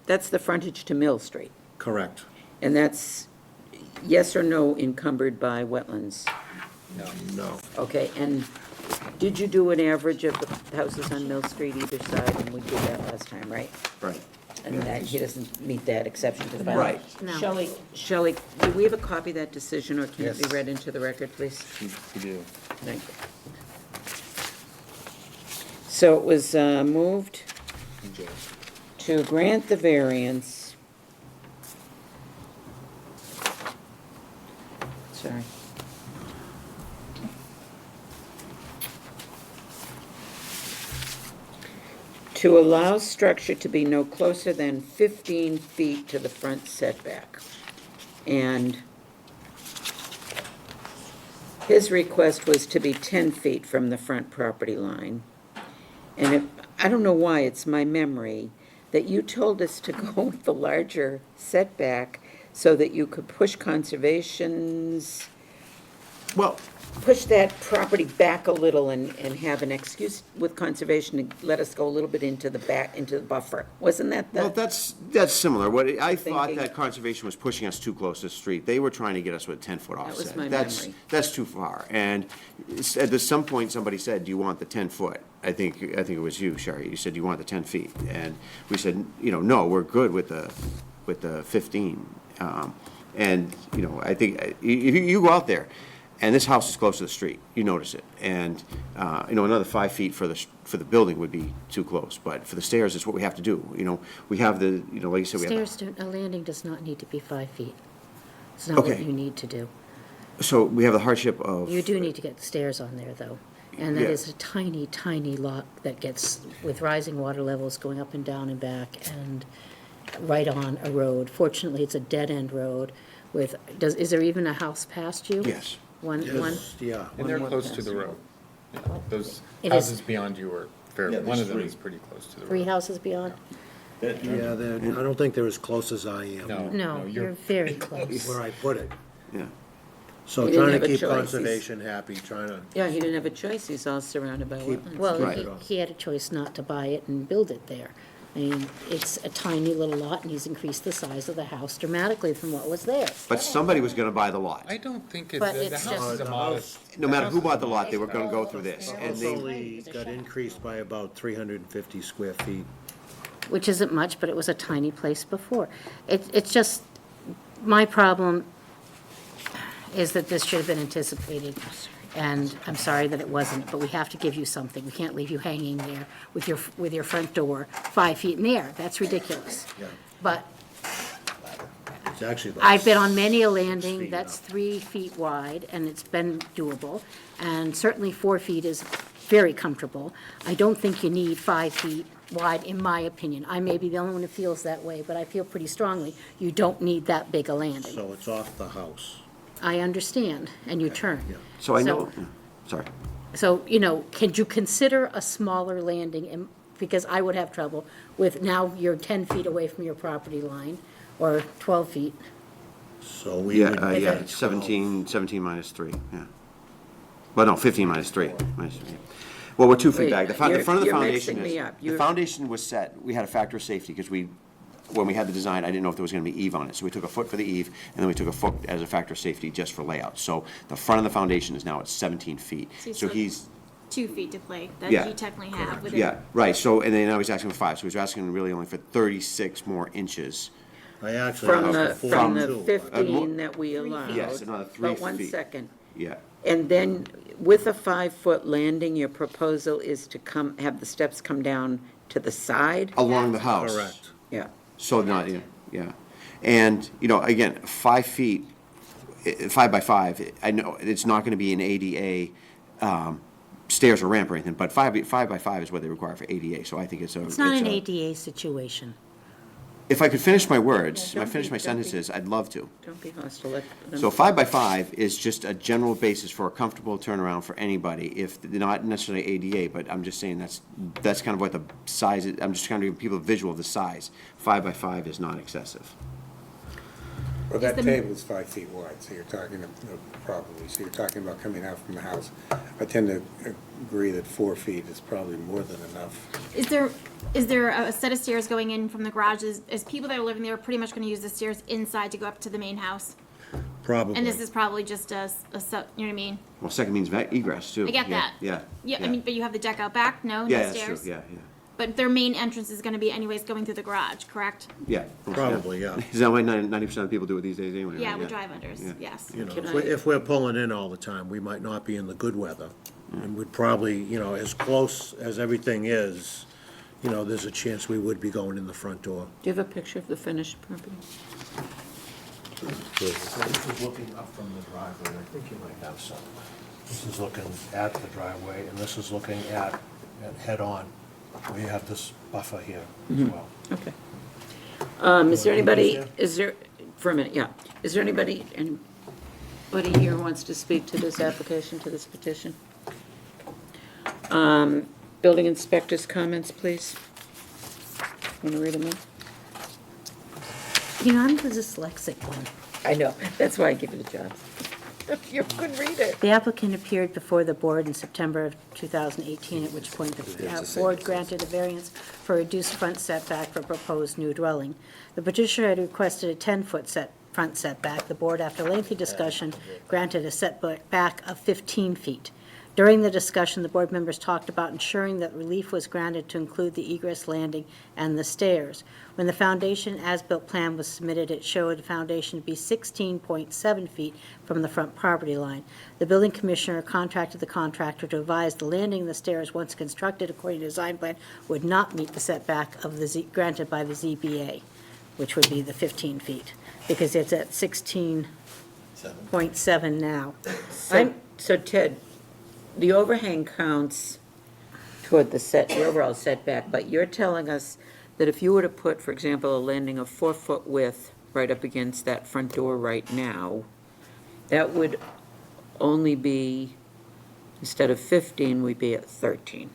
that's the frontage to Mill Street, Correct. and that's yes or no encumbered by wetlands? No. Okay, and did you do an average of the houses on Mill Street either side? And we did that last time, right? Right. And that, he doesn't meet that exception to the bylaw. Right. No. Shelley, do we have a copy of that decision, or can it Yes. be read into the record, please? You do. Thank you. So it was moved to grant the variance. Sorry. To allow structure to be no closer than 15 feet to the front setback. And his request was to be 10 feet from the front property line. And I don't know why, it's my memory, that you told us to go with the larger setback so that you could push conservation's Well, push that property back a little and have an excuse with conservation to let us go a little bit into the back, into the buffer. Wasn't that Well, the, that's similar. What, I thought Thinking. that conservation was pushing us too close to the street. They were trying to get us with a 10-foot That was offset. my That's- memory. That's too far. And at some point, somebody said, do you want the 10-foot? I think it was you, Sherry. You said you want the 10 feet. And we said, no, we're good with the 15. And, I think, if you go out there, and this house is close to the street, you notice it. And, another 5 feet for the building would be too close. But for the stairs, it's what we have to do. We have the, like you said, we have. A landing does not need to be 5 feet. It's not what Okay. you need to do. So we have the hardship of. You do need to get the stairs on there, though. And that Yeah. is a tiny, tiny lot that gets, with rising water levels going up and down and back, and right on a road. Fortunately, it's a dead-end road with, is there even a house past you? Yes. One? Yes, yeah. And they're One close more to the road. Yeah, those It is- houses beyond you are fair, Yeah, one of there's them three. is pretty close to the road. 3 houses beyond? Yeah, I don't think they're as close as I am. No. No, you're very close. Where I put it. Yeah. So He didn't trying have to a keep choice. conservation happy, trying to yeah, he didn't have a choice. He's all surrounded by Keep- wetlands. Well, Right. he had a choice not to buy it and build it there. I mean, it's a tiny little lot, and he's increased the size of the house dramatically from what was there. But somebody was gonna buy the lot. I don't think But the it's house just- is a modest. No matter who bought the lot, they were gonna go through this. And House they, only got increased by about 350 square feet. Which isn't much, but it was a tiny place before. It's just, my problem is that this should have been anticipated, and I'm sorry that it wasn't, but we have to give you something. We can't leave you hanging there with your front door 5 feet in the air. That's ridiculous. Yeah. But It's actually about I've been on many a 6 landing feet that's up. 3 feet wide, and it's been doable, and certainly 4 feet is very comfortable. I don't think you need 5 feet wide, in my opinion. I may be the only one who feels that way, but I feel pretty strongly, you don't need that big a landing. So it's off the house. I understand, and you turn. Yeah. so I know, sorry. So, could you consider a smaller landing, because I would have trouble with, now you're 10 feet away from your property line, or 12 feet. So we would. Yeah, Okay. it's 17 minus 3, yeah. Well, no, 15 minus 3. Well, we're 2 feet Wait, back. The front of the you're foundation mixing me is, up. the You're- foundation was set, we had a factor of safety, because when we had the design, I didn't know if there was gonna be eave on it, so we took a foot for the eave, and then we took a foot as a factor of safety just for layout. So the front of the foundation is now at 17 feet. you So still- he's, 2 feet to play that Yeah. you technically have within. yeah, right, so, and then now he's asking for 5, so he's asking really only for 36 more inches. I actually From the, asked for from the 42. 15 that we allowed. Yes, another 3 But 1 feet. second. Yeah, And then with a 5-foot landing, your proposal is to have the steps come down to the side? along the house. Correct. Yeah. So not, yeah. And, again, 5 feet, 5 by 5, I know it's not gonna be an ADA, stairs or ramp or anything, but 5 by 5 is what they require for ADA, so I think it's a. It's not an a- ADA situation. If I could finish my words, if I Don't finish be- my don't be- sentences, I'd love to. Don't be hostile. Let them- So 5 by 5 is just a general basis for a comfortable turnaround for anybody, if, not necessarily ADA, but I'm just saying that's kind of what the size, I'm just trying to give people a visual of the size. 5 by 5 is not excessive. Well, that the- table is 5 feet wide, so you're talking, probably, so you're talking about coming out from the house. I tend to agree that 4 feet is probably more than enough. Is there a set of stairs going in from the garage? Is people that are living there pretty much gonna use the stairs inside to go up to the main house? Probably. And this is probably just you know what I mean? Well, second means egress, too. I get Yeah, that. Yeah. Yeah, I mean, but you have the deck out back, no Yeah, stairs? that's true, yeah. But their main entrance is gonna be anyways going through the garage, correct? Yeah. Probably, yeah. Is that why 90% of people do it these days anyway? Yeah, right? with drive-unders, yes. You know, Can if we're pulling in all the time, we might not be in the good weather. And we'd probably, as close as everything is, there's a chance we would be going in the front door. Do you have a picture of the finished property? This is looking up from the driveway, and I think you might have some. This is looking at the driveway, and this is looking at head-on. We have this buffer here as well. Okay. Is there anybody, for a minute, yeah. Is there anybody here who wants to speak to this application, to this petition? Building inspector's comments, please. Want to read them out? I'm the dyslexic one. I know, that's why I give you the job. You could read it. The applicant appeared before the board in September of 2018, at which point the board granted a variance for reduced front setback for proposed new dwelling. The petitioner had requested a 10-foot front setback. The board, after lengthy discussion, granted a setback of 15 feet. During the discussion, the board members talked about ensuring that relief was granted to include the egress landing and the stairs. When the foundation as-built plan was submitted, it showed the foundation to be 16.7 feet from the front property line. The building commissioner contacted the contractor to advise the landing and the stairs, once constructed according to design plan, would not meet the setback of granted by the ZBA, which would be the 15 feet, because it's at 16.7 now. So Ted, the overhang counts toward the overall setback, but you're telling us that if you were to put, for example, a landing of 4-foot width right up against that front door right now, that would only be, instead of 15, we'd be at 13.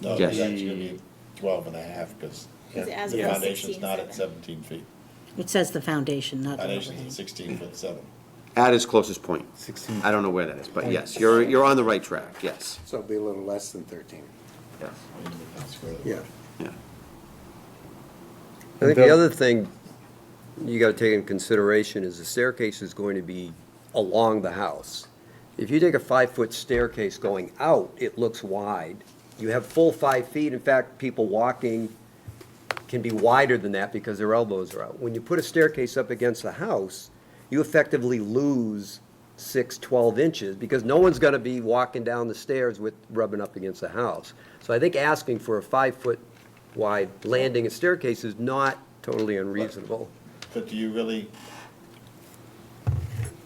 No, it's Yes. actually gonna be 12 and a half, because Is it as the opposed to foundation's not at 16.7? 17 feet. It says the foundation, not the Foundation's overhang. at 16'7". At its closest point. 16. I don't know where that is, but yes, you're on the right track, yes. So it'll be a little less than 13. Yes. Yeah. Yeah. I think the other thing you gotta take into consideration is the staircase is going to be along the house. If you take a 5-foot staircase going out, it looks wide. You have full 5 feet. In fact, people walking can be wider than that because their elbows are out. When you put a staircase up against the house, you effectively lose 12 inches, because no one's gonna be walking down the stairs with, rubbing up against the house. So I think asking for a 5-foot wide landing and staircase is not totally unreasonable. But do you really,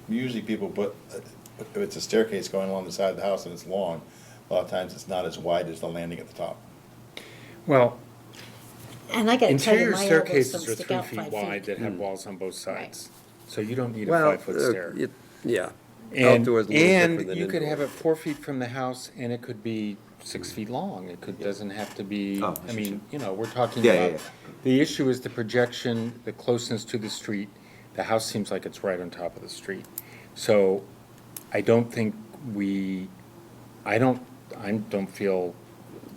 usually people put, if it's a staircase going along the side of the house and it's long, a lot of times it's not as wide as the landing at the top. Well, And I gotta tell you, interior my elbows don't staircases are stick 3 out feet 5 wide feet. that have walls on both sides. So you don't need a Well, 5-foot stair. yeah. And, Outdoors a little different and than you could indoor. have it 4 feet from the house, and it could be 6 feet long. It doesn't have to be, Oh, I mean, you know, we're talking Yeah, yeah, about, the issue is the projection, the closeness to the street. The house seems like it's right on top of the street. So I don't think I don't feel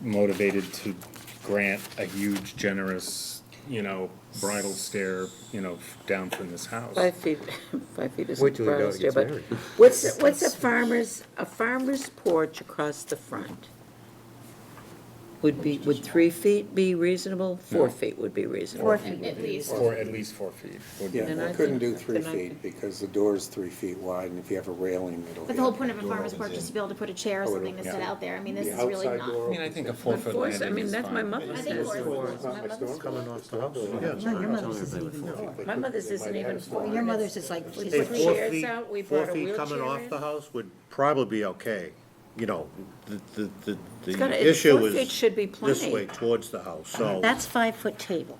motivated to grant a huge, generous, you know, bridal stair, you know, down from this house. 5 feet, 5 feet Wait isn't till the bridal dog stair, gets but married. what's a farmer's porch across the front? Would 3 feet be reasonable? 4 feet would be reasonable. 4 feet. At least. Or at least 4 feet. would be- Then I Yeah, think- couldn't do then 3 I feet, think- because the door's 3 feet wide, and if you have a railing, it'll. But the whole point of a farmer's porch is to be able to put a chair or Oh, something to sit out there. I mean, this The is really outside not. door I mean, I think a But 4-foot four, landing I mean, is that's my fine. mother's I think is four is four. my mother's Coming off the house. No, your mother's isn't even 4. My mother's isn't even 4. Your mother's is like, We Hey, put 4 chairs feet, out, we 4 brought a feet coming wheelchair off in. the house would probably be okay. You know, gotta- the issue 4 feet is should be this plenty. way towards the house, so. that's 5-foot table.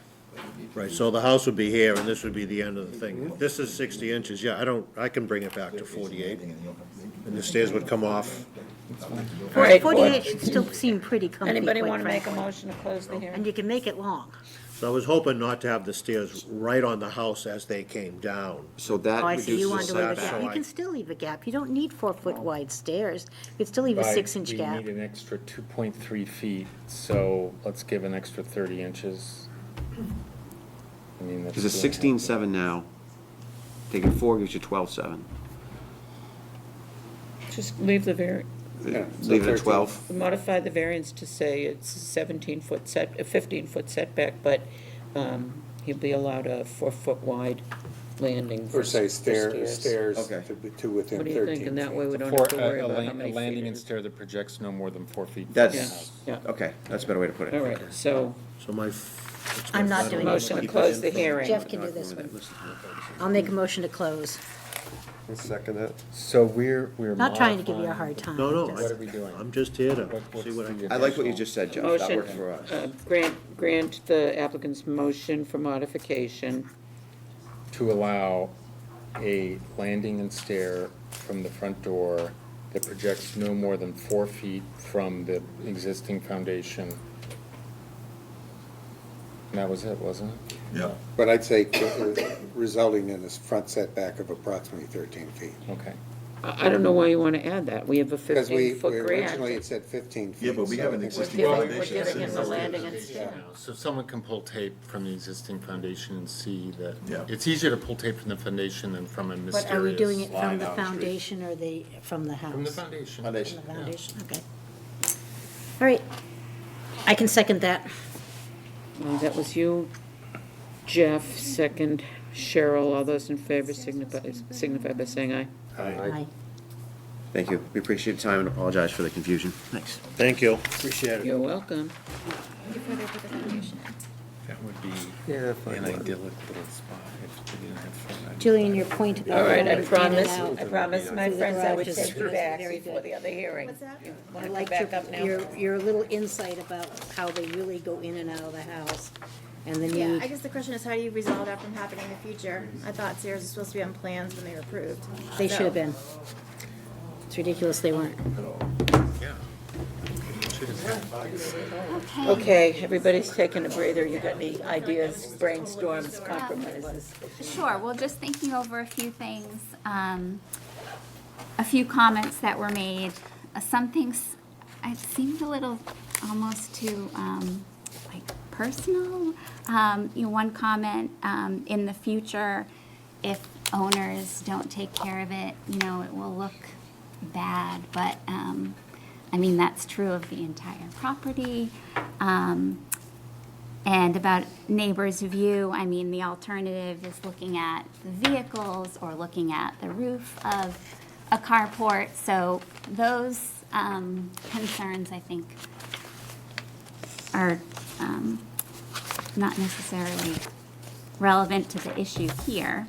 Right, so the house would be here, and this would be the end of the thing. This is 60 inches, yeah, I can bring it back to 48. And the stairs would come off. All right, 48 should still seem pretty comfy, Anybody quite want to make a frankly. motion to close the hearing? And you can make it long. So I was hoping not to have the stairs right on the house as they came down. So that Oh, I see, you want reduces to leave a that, gap. so You I- can still leave a gap. You don't need 4-foot wide stairs. You can still leave a Right, 6-inch gap. We need an extra 2.3 feet, so let's give an extra 30 inches. I mean, that's. There's a 16.7 now. Taking 4 gives you 12.7. Just leave the Leave it at 12. modify the variance to say it's a 15-foot setback, but he'll be allowed a 4-foot wide landing for Or say stairs. stairs Okay. to within 13 What do you think? And that way we don't For have to worry a about how many a landing feet. and stair that projects no more than 4 feet. from the That's, house. Yeah, okay, that's a better way to put it. all right, so So my. I'm not doing it. motion to close the hearing. Jeff can do this one. I'll make a motion to close. Second that. So we're Not trying to give you a modifying- hard time. No, no, Just- What are we doing? I'm just here to What's see what I the can. I like what you just said, Jeff. That Motion, worked for us. grant the applicant's motion for modification To allow a landing and stair from the front door that projects no more than 4 feet from the existing foundation And that was it, wasn't it? Yeah. But I'd say resulting in a front setback of approximately 13 feet. Okay. I don't know why you want to add that. We have a Because we 15-foot originally grant. it said 15 feet. Yeah, but we so have an I think existing We're foundation. giving him the Existing landing foundation. instead. So if someone can pull tape from the existing foundation and see that, Yeah. it's easier to pull tape from the foundation than from a mysterious. But are we doing it from line the down the street. foundation or from the house? From the foundation. From Foundation. the foundation, okay. All right, I can second that. Well, that was you, Jeff, second, Cheryl. All those in favor signify by saying aye. Aye. Thank you. We appreciate your time and apologize for the confusion. Thanks. Thank you, appreciate it. You're welcome. Before they put the foundation in. That would be Yeah, an idyllic little spot if we didn't have front. Julian, your point about. All right, I going in and promise, out I promised my through the friends I would garage take you is back very before good. the other hearing. What's that? You I want to come like back up now? your little insight about how they really go in and out of the house and the Yeah, I need. guess the question is how do you resolve that from happening in the future? I thought stairs were supposed to be on plans when they were approved. They So- should have been. It's ridiculous they weren't. Yeah. Should have. Okay, everybody's taking a breather. You got any ideas, brainstorms, compromises? Sure, well, just thinking over a few things, a few comments that were made. Some things, it seemed a little almost too, like, personal. One comment, in the future, if owners don't take care of it, it will look bad, but, I mean, that's true of the entire property. And about neighbors' view, I mean, the alternative is looking at the vehicles or looking at the roof of a carport. So those concerns, I think, are not necessarily relevant to the issue here.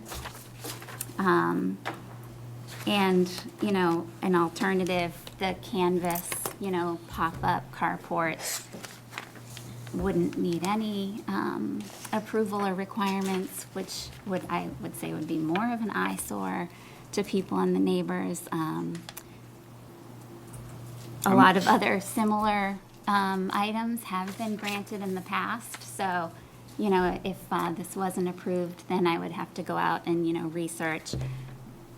And, an alternative, the canvas, pop-up carport wouldn't need any approval or requirements, which I would say would be more of an eyesore to people and the neighbors. A lot of other similar items have been granted in the past, so, if this wasn't approved, then I would have to go out and, research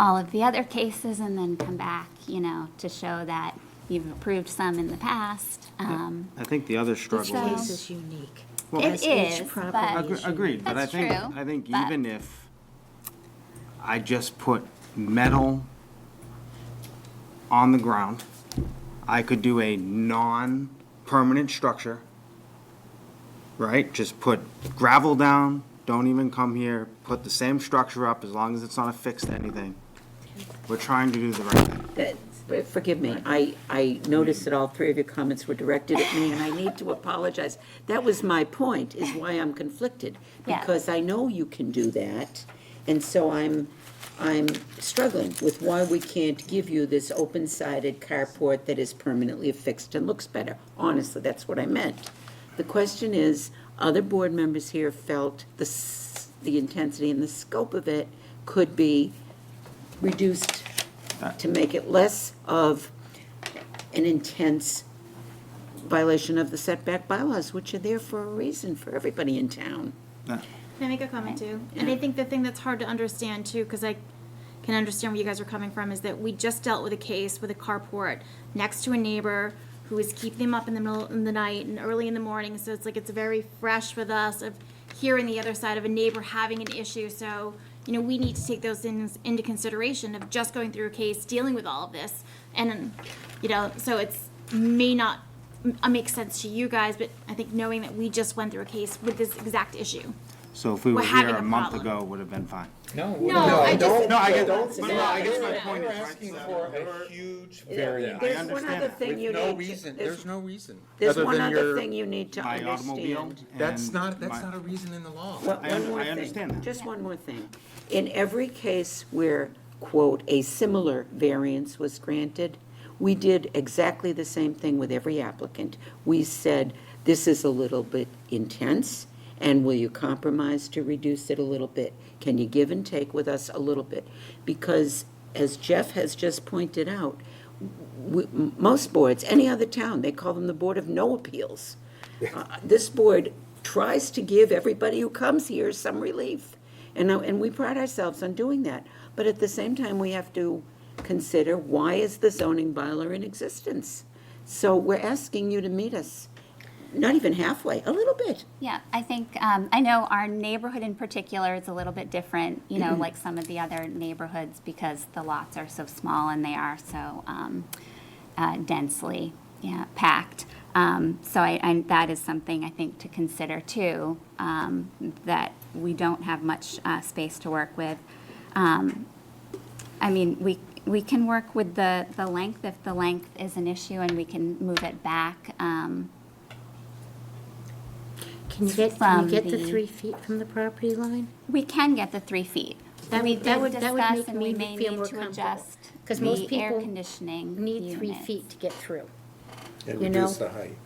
all of the other cases and then come back, to show that you've approved some in the past. I think the other struggle So- Case is. is unique. Well, It As each is, property but- is Agreed, but That's true, I think but- even if I just put metal on the ground, I could do a non-permanent structure, right? Just put gravel down, don't even come here, put the same structure up as long as it's not affixed to anything. We're trying to do the right thing. Forgive me, I noticed that all three of your comments were directed at me, and I need to apologize. That was my point, is why I'm conflicted. Yeah. Because I know you can do that, and so I'm struggling with why we can't give you this open-sided carport that is permanently affixed and looks better. Honestly, that's what I meant. The question is, other board members here felt the intensity and the scope of it could be reduced to make it less of an intense violation of the setback bylaws, which are there for a reason for everybody in town. Can I make a comment too? And I think the thing that's hard to understand too, because I can understand where you guys are coming from, is that we just dealt with a case with a carport next to a neighbor who was keeping them up in the middle of the night and early in the morning. So it's like it's very fresh with us of hearing the other side of a neighbor having an issue. So, we need to take those things into consideration of just going through a case, dealing with all of this. And, so it's may not make sense to you guys, but I think knowing that we just went through a case with this exact issue. So if we We're were having here a a month problem. ago, it would have been fine. No. No, I just. No, I get, Don't but say no, I that. guess my We're point We're is, asking for a huge variance. There's I one understand other that. thing you With no need reason, to, there's no reason. there's other one than other your- thing you need to my automobile. understand. That's and not my- a reason in the law. One more I thing. understand that. Just one more thing. In every case where, quote, a similar variance was granted, we did exactly the same thing with every applicant. We said, this is a little bit intense, and will you compromise to reduce it a little bit? Can you give and take with us a little bit? Because, as Jeff has just pointed out, most boards, any other town, they call them the Board of No Appeals. This board tries to give everybody who comes here some relief. And we pride ourselves on doing that. But at the same time, we have to consider, why is the zoning bylaw in existence? So we're asking you to meet us, not even halfway, a little bit. Yeah, I think, I know our neighborhood in particular is a little bit different, you know, like some of the other neighborhoods, because the lots are so small and they are so densely, yeah, packed. So that is something I think to consider too, that we don't have much space to work with. I mean, we can work with the length if the length is an issue, and we can move it back. Can you get From the the- 3 feet from the property line? We can get the 3 feet. We did would discuss, make and we me may feel need more to comfortable. adjust 'Cause most the air people conditioning Need 3 units. feet to get through. And You know? reduce the height.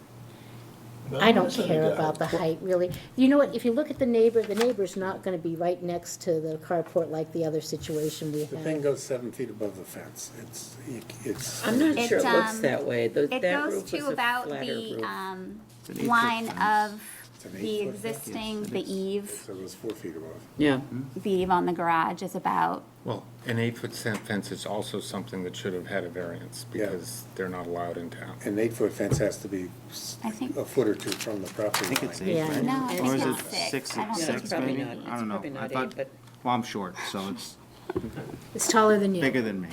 I don't care about the height, really. You know what, if you look at the neighbor's not gonna be right next to the carport like the other situation we The thing had. goes 7 feet above the fence. It's. I'm not sure it It's, looks that way. It That goes roof is to a about flatter the roof. an 8-foot line fence. of It's an the 8-foot fence? existing, Yes, it the is. eave. So it was 4 feet above. Yeah. The eave on the garage is about, Well, an 8-foot fence is also something that should have had a variance, Yeah. because they're not allowed in town. An 8-foot fence has to be I think- a foot or two from the property I line. think it's Yeah. 8, right? No, I Or think is it it's 6. I don't Yeah, think it's probably maybe? not- I it's don't know. probably I not thought, 8, but well, I'm short, so it's It's taller than you. bigger than me.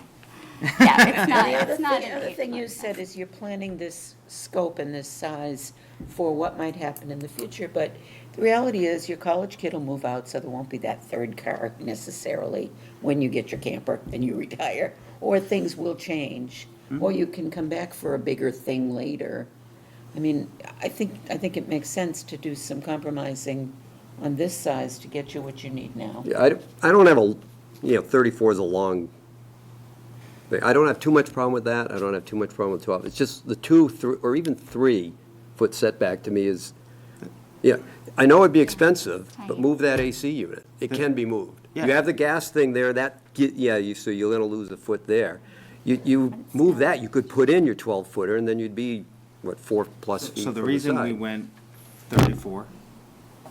Yeah, it's not, The other it's not thing, an other thing you 8-foot said is you're planning this scope and this size for what might happen in the future, but the reality is your college kid will move out, so there won't be that third car necessarily when you get your camper and you retire, or things will change, or you can come back for a bigger thing later. I mean, I think it makes sense to do some compromising on this size to get you what you need now. Yeah, I don't have a, 34 is a long, I don't have too much problem with that. I don't have too much problem with 12. It's just the 2, or even 3-foot setback to me is, yeah, I know it'd be expensive, but move that AC unit. It can be moved. You Yeah. have the gas thing there, so you're gonna lose a foot there. You move that, you could put in your 12-footer, and then you'd be, 4+ feet So the from reason we side. went 34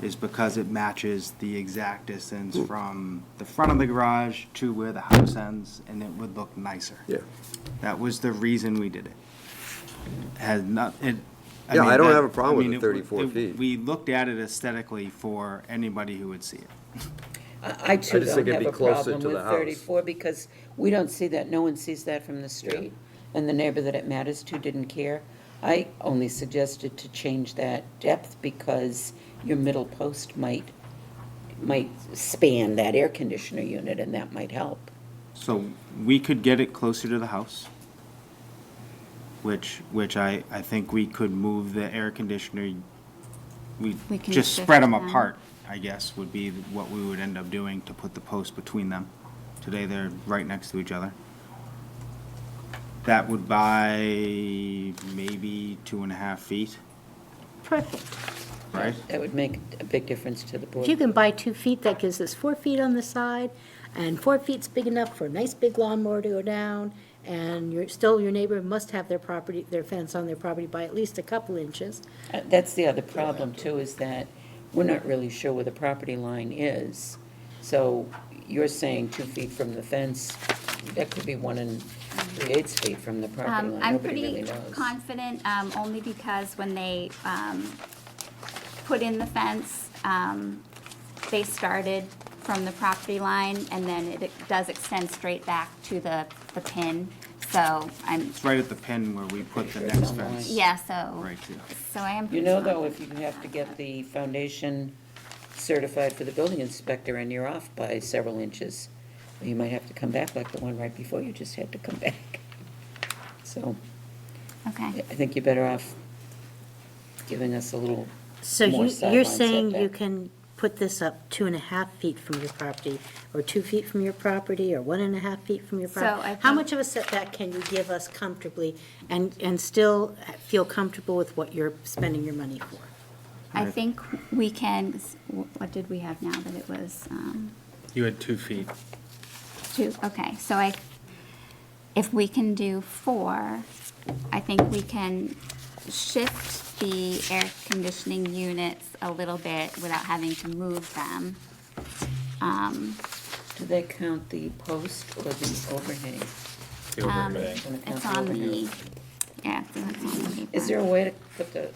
is because it matches the exact distance from the front of the garage to where the house ends, and it would look nicer. Yeah. That was the reason we did it. Has not, it. Yeah, mean, I don't that- have a problem with mean, the it- 34 feet. We looked at it aesthetically for anybody who would see it. I too just don't think it'd have be a closer problem to with the house. 34 because we don't see that, no one sees that from the street. And the neighbor that it matters to didn't care. I only suggested to change that depth because your middle post might span that air conditioner unit and that might help. So we could get it closer to the house, which I think we could move the air conditioner. We We can just shift spread them them. apart, I guess, would be what we would end up doing to put the posts between them. Today, they're right next to each other. That would buy maybe 2.5 feet, Perfect. right? That would make a big difference to the board. If you can buy 2 feet, that gives us 4 feet on the side, and 4 feet's big enough for a nice big lawnmower to go down, and your neighbor must have their fence on their property by at least a couple inches. That's the other problem too, is that we're not really sure where the property line is. So you're saying 2 feet from the fence, that could be 1 3/8 feet from the property line. I'm Nobody pretty really knows. confident, only because when they put in the fence, they started from the property line, and then it does extend straight back to the pin. So It's right at the pin where we put the next fence. yeah, so, Right, yeah. so I am You pretty know, confident. though, if you have to get the foundation certified for the building inspector and you're off by several inches, you might have to come back like the one right before you just had to come back. So Okay. I think you're better off giving us a little So more you're sideline saying you setback. can put this up 2.5 feet from your property, or 2 feet from your property, or 1.5 feet from your So property? I How think- much of a setback can you give us comfortably and still feel comfortable with what you're spending your money for? I think we can, what did we have now that it was, You had 2 feet. 2? Okay, so if we can do 4, I think we can shift the air conditioning units a little bit without having to move them. Do they count the post or the overhang? It's on the, yeah, I think it's on the paper. Is there a way to put the,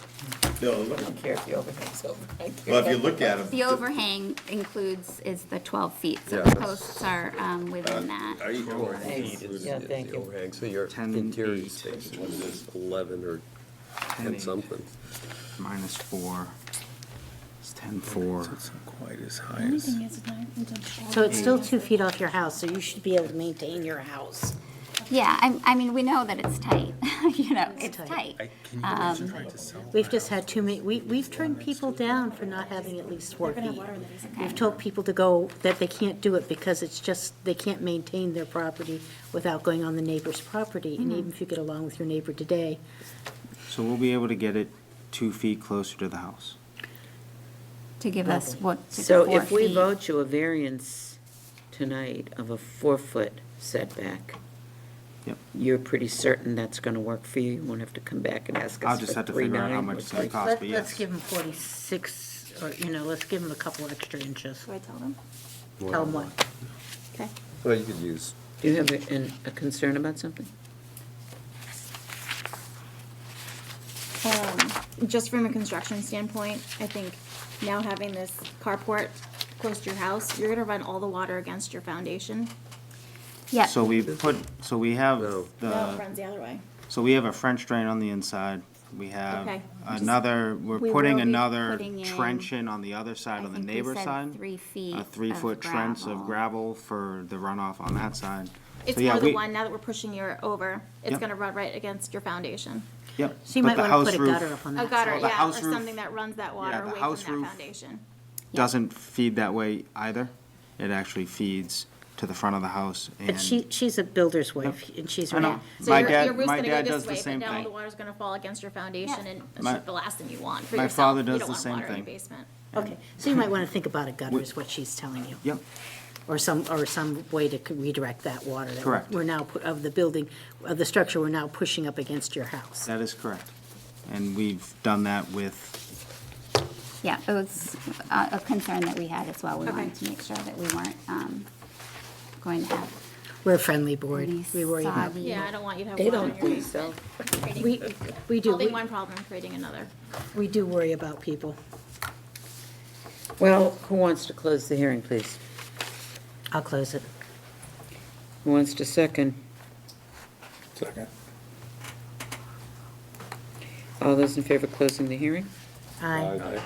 No, I don't care if the overhang's over. I care well, if you about look the- at them. The overhang is the 12 feet, so Yeah, the that's- posts are within that. Are you? Thanks. Yeah, thank you. Overhang, so your 10 interior 8. space is 11 or 10 8. something. Minus 4. It's 10.4. It's not quite as high as. So it's still 2 feet off your house, so you should be able to maintain your house. Yeah, I mean, we know that it's tight, you know, it's tight. tight. Can you imagine trying to sell? We've just had too many, we've turned people down for not having at least 4 feet. We've told people to go, that they can't do it because it's just, they can't maintain their property without going on the neighbor's property. And even if you get along with your neighbor today, So we'll be able to get it 2 feet closer to the house. To give us what, So 4 if we feet. vote you a variance tonight of a 4-foot setback, Yep. you're pretty certain that's gonna work for you? You won't have to come back and ask I'll us just for have to figure out how 3.9 much or it's gonna 3. cost, but let's yes. give them 46, or, let's give them a couple extra inches. Do I tell them? Tell them what? Okay. Well, you could use, Do you have a concern about something? Just from a construction standpoint, I think now having this carport close to your house, you're gonna run all the water against your foundation. Yeah, So we have No. No, it runs the other way. so we have a French drain on the inside. We have Okay. we're We putting will be another putting in- trench in on the other I side, on the think we neighbor's said side. 3 feet A 3-foot of trench of gravel. gravel for the runoff on that side. It's So, yeah, more the we- one, now that we're pushing you over, it's Yep. gonna run right against your foundation. Yep. So you But might the want to house put a roof gutter up on A that. gutter, So the yeah, or house roof- something that runs that water the away house from that roof- foundation. Doesn't feed that way either. It actually feeds to the front of the house and. But she's a builder's wife, and she's I know. right. So My your dad- roof's my gonna dad go does this the way, but same now all thing. the water's gonna fall against your foundation, and it's My- just the last thing you want for my yourself. father You does don't the want same water in your thing. basement. Okay, so you might want to think about a gutter is what she's telling you. Yep. Or some way to redirect that water. that Correct. We're now, of the building, of the structure, we're now pushing up against your house. That is correct. And we've done that with, Yeah, it was a concern that we had as well. We Okay. wanted to make sure that we weren't going to have We're a friendly board. any We worry about, soggy. Yeah, I don't want you to have They water in don't your think so. basement. Creating- we do, Solving one problem, creating another. we do worry about people. Well, who wants to close the hearing, please? I'll close it. Who wants to second? Second. All those in favor of closing the hearing? Aye.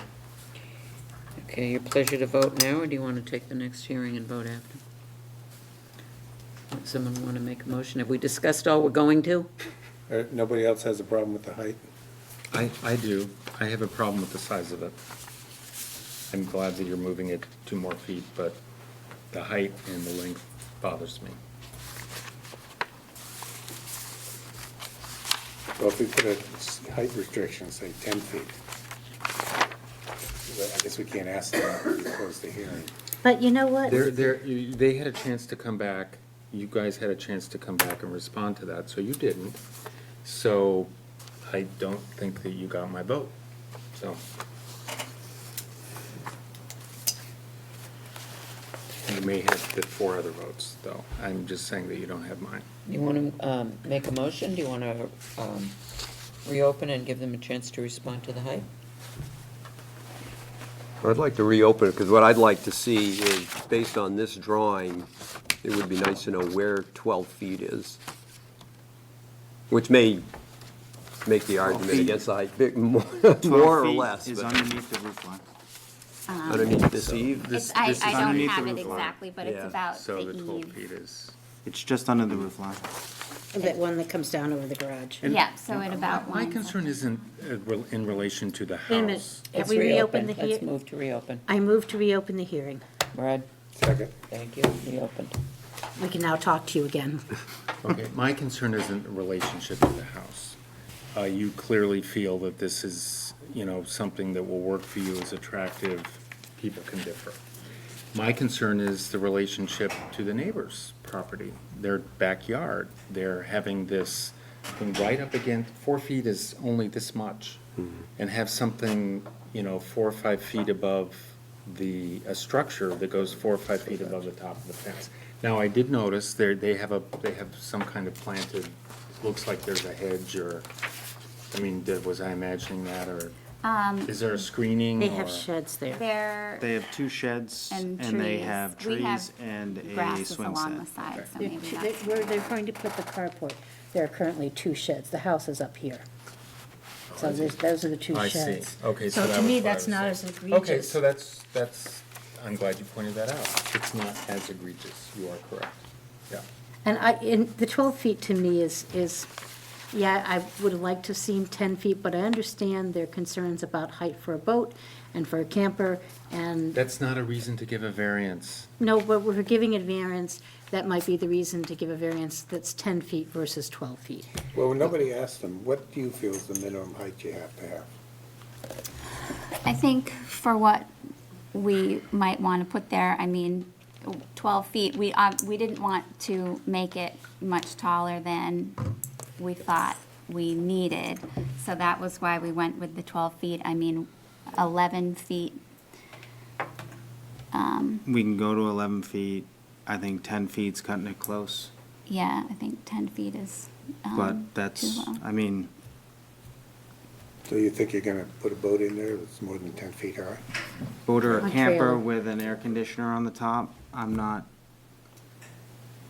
Okay, your pleasure to vote now, or do you want to take the next hearing and vote after? Does someone want to make a motion? Have we discussed all we're going to? Nobody else has a problem with the height? I do. I have a problem with the size of it. I'm glad that you're moving it 2 more feet, but the height and the length bothers me. Well, if we put a height restriction, say 10 feet, I guess we can't ask them to close the hearing. But you know what? They had a chance to come back, you guys had a chance to come back and respond to that, so you didn't. So I don't think that you got my vote, so. You may have the 4 other votes, though. I'm just saying that you don't have mine. You want to make a motion? Do you want to reopen and give them a chance to respond to the height? I'd like to reopen it, because what I'd like to see is, based on this drawing, it would be nice to know where 12 feet is, which may make the argument feet. against the height big, more 12 or feet less. is but underneath the roof line. Underneath this eave? I this is don't underneath have the it roof line. exactly, but it's Yeah. about So the the 12 eve. feet is. It's just under the roof line. That one that comes down over the garage. Yeah, so it about My lines up. concern isn't in relation to the Wait a minute. house. Have Let's we reopened the Let's hearing? move to reopen. I move to reopen the hearing. Brad, Second. thank you, reopened. We can now talk to you again. Okay, my concern isn't the relationship to the house. You clearly feel that this is, something that will work for you, is attractive, people can differ. My concern is the relationship to the neighbor's property, their backyard. They're having this something right up against, 4 feet is only this much. And have something, 4 or 5 feet above a structure that goes 4 or 5 feet above the top of the fence. Now, I did notice they have some kind of planted, looks like there's a hedge or, was I imagining that, or is there a screening? They have or- sheds there. They have 2 sheds, And and they trees. have We have trees and a grasses swing along the set. side, so They're maybe two- that's. Where they're going to put the carport, there are currently 2 sheds. The house is up here. So those are the 2 I see. sheds. Okay, So that to was me, what I that's was not saying. as egregious. Okay, so that's, I'm glad you pointed that out. It's not as egregious. You are correct. Yeah. And the 12 feet to me is, yeah, I would have liked to have seen 10 feet, but I understand their concerns about height for a boat and for a camper, and, That's not a reason to give a variance. no, but we're giving a variance, that might be the reason to give a variance that's 10 feet versus 12 feet. Well, nobody asked them, what do you feel is the minimum height you have to have? I think for what we might want to put there, 12 feet, we didn't want to make it much taller than we thought we needed. So that was why we went with the 12 feet. 11 feet. We can go to 11 feet. I think 10 feet's cutting it close, Yeah, I think 10 feet is but that's, too low. So you think you're gonna put a boat in there that's more than 10 feet high? boat or A a camper trailer. with an air conditioner on the top, I'm not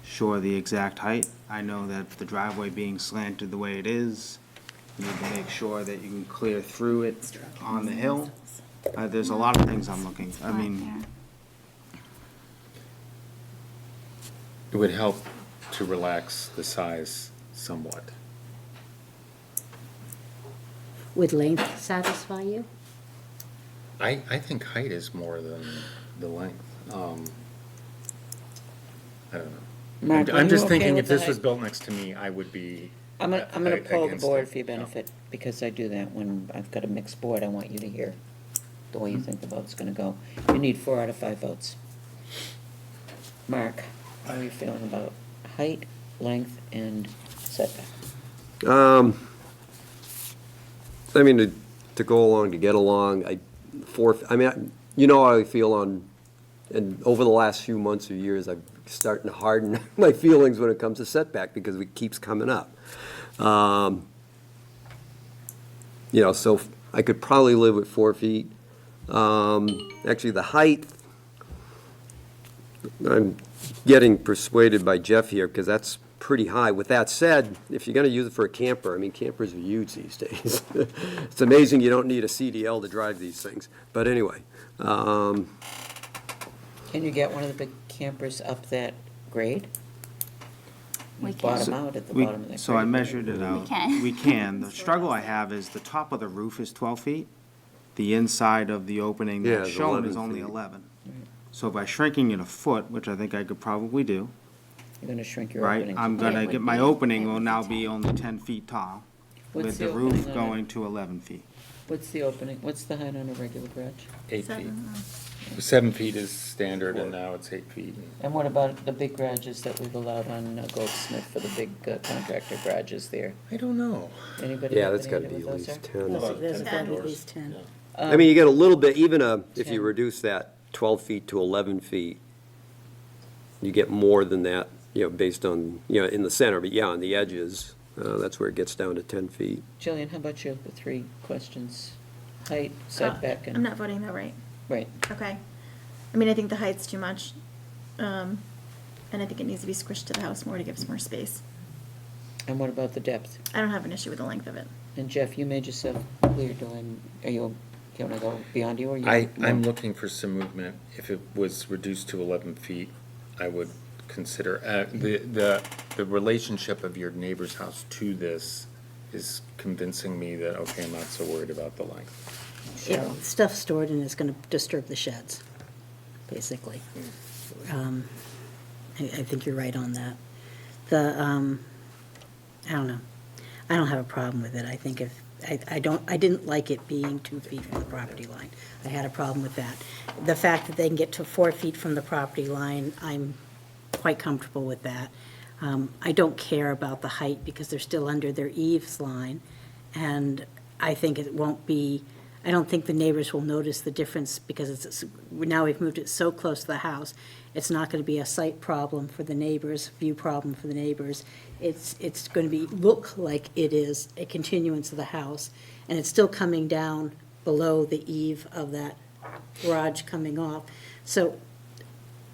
sure the exact height. I know that the driveway being slanted the way it is, you need to make sure that you can clear through it on the hill. There's a lot of things I'm looking, Flat It would help to relax the size somewhat. Would length satisfy you? I think height is more than the length. I don't know. Mark, I'm are you just okay thinking with if this the was height? built next to me, I would be. I'm gonna poll the against board it. for your benefit, because I do that when I've got a mixed board. I want you to hear the way you think the vote's gonna go. You need 4 out of 5 votes. Mark, how are you feeling about height, length, and setback? To go along, to get along, you know how I feel and over the last few months or years, I'm starting to harden my feelings when it comes to setback, because it keeps coming up. So I could probably live with 4 feet. Actually, the height, I'm getting persuaded by Jeff here, because that's pretty high. With that said, if you're gonna use it for a camper, campers are huge these days. It's amazing you don't need a CDL to drive these things. But anyway, Can you get one of the big campers up that grade? We can. Bottom out at the bottom of that grade. So I measured it out. can. We can. The struggle I have is the top of the roof is 12 feet. The inside of the opening Yeah, that's it's shown 11 is only feet. 11. So by shrinking it a foot, which I think I could probably do, You're gonna shrink your right? opening. I'm But it gonna would get, my be- opening it will would be now 10. be only 10 feet tall, What's with the the opening roof on it? going to 11 feet. What's the opening, what's the height on a regular garage? 8 feet. 7 feet is standard, and now it's 8 feet. And what about the big garages that we've allowed on Goldsmith for the big contractor garages there? I don't know. Anybody yeah, have that's any gotta idea be what at those least are? 10. There's got to be at least 10. You get a little bit, even if you 10. reduce that 12 feet to 11 feet, you get more than that, based on, in the center, but yeah, on the edges, that's where it gets down to 10 feet. Jillian, how about you, the 3 questions? Height, setback, I'm and, not voting though, right? right. Okay. I think the height's too much. And I think it needs to be squished to the house more to give us more space. And what about the depth? I don't have an issue with the length of it. And Jeff, you made yourself clear, are you want to go beyond you, or you? I'm looking for some movement. If it was reduced to 11 feet, I would consider, the relationship of your neighbor's house to this is convincing me that, okay, I'm not so worried about the length. Yeah, stuff stored in is going to disturb the sheds, basically. I think you're right on that. I don't know. I don't have a problem with it. I think I didn't like it being 2 feet from the property line. I had a problem with that. The fact that they can get to 4 feet from the property line, I'm quite comfortable with that. I don't care about the height because they're still under their eaves line. And I think it won't be, I don't think the neighbors will notice the difference because now we've moved it so close to the house. It's not going to be a sight problem for the neighbors, view problem for the neighbors. It's going to look like it is a continuance of the house. And it's still coming down below the eave of that garage coming off. So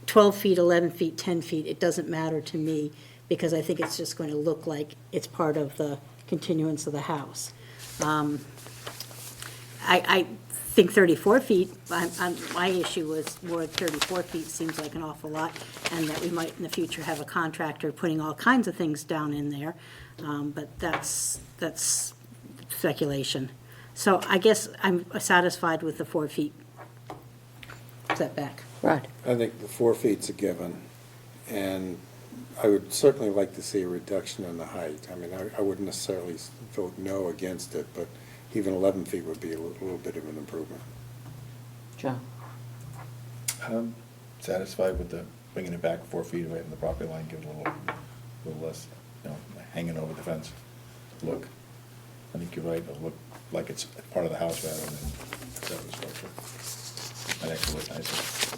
12 feet, 11 feet, 10 feet, it doesn't matter to me because I think it's just going to look like it's part of the continuance of the house. I think 34 feet, my issue was more 34 feet seems like an awful lot, and that we might in the future have a contractor putting all kinds of things down in there, but that's speculation. So I guess I'm satisfied with the 4 feet setback. Rod? I think the 4 feet's a given, and I would certainly like to see a reduction in the height. I mean, I wouldn't necessarily vote no against it, but even 11 feet would be a little bit of an improvement. John? I'm satisfied with the bringing it back 4 feet away from the property line, give it a little less, hanging over the fence look. I think you're right, it'll look like it's part of the house rather than a separate structure. Might actually look nicer,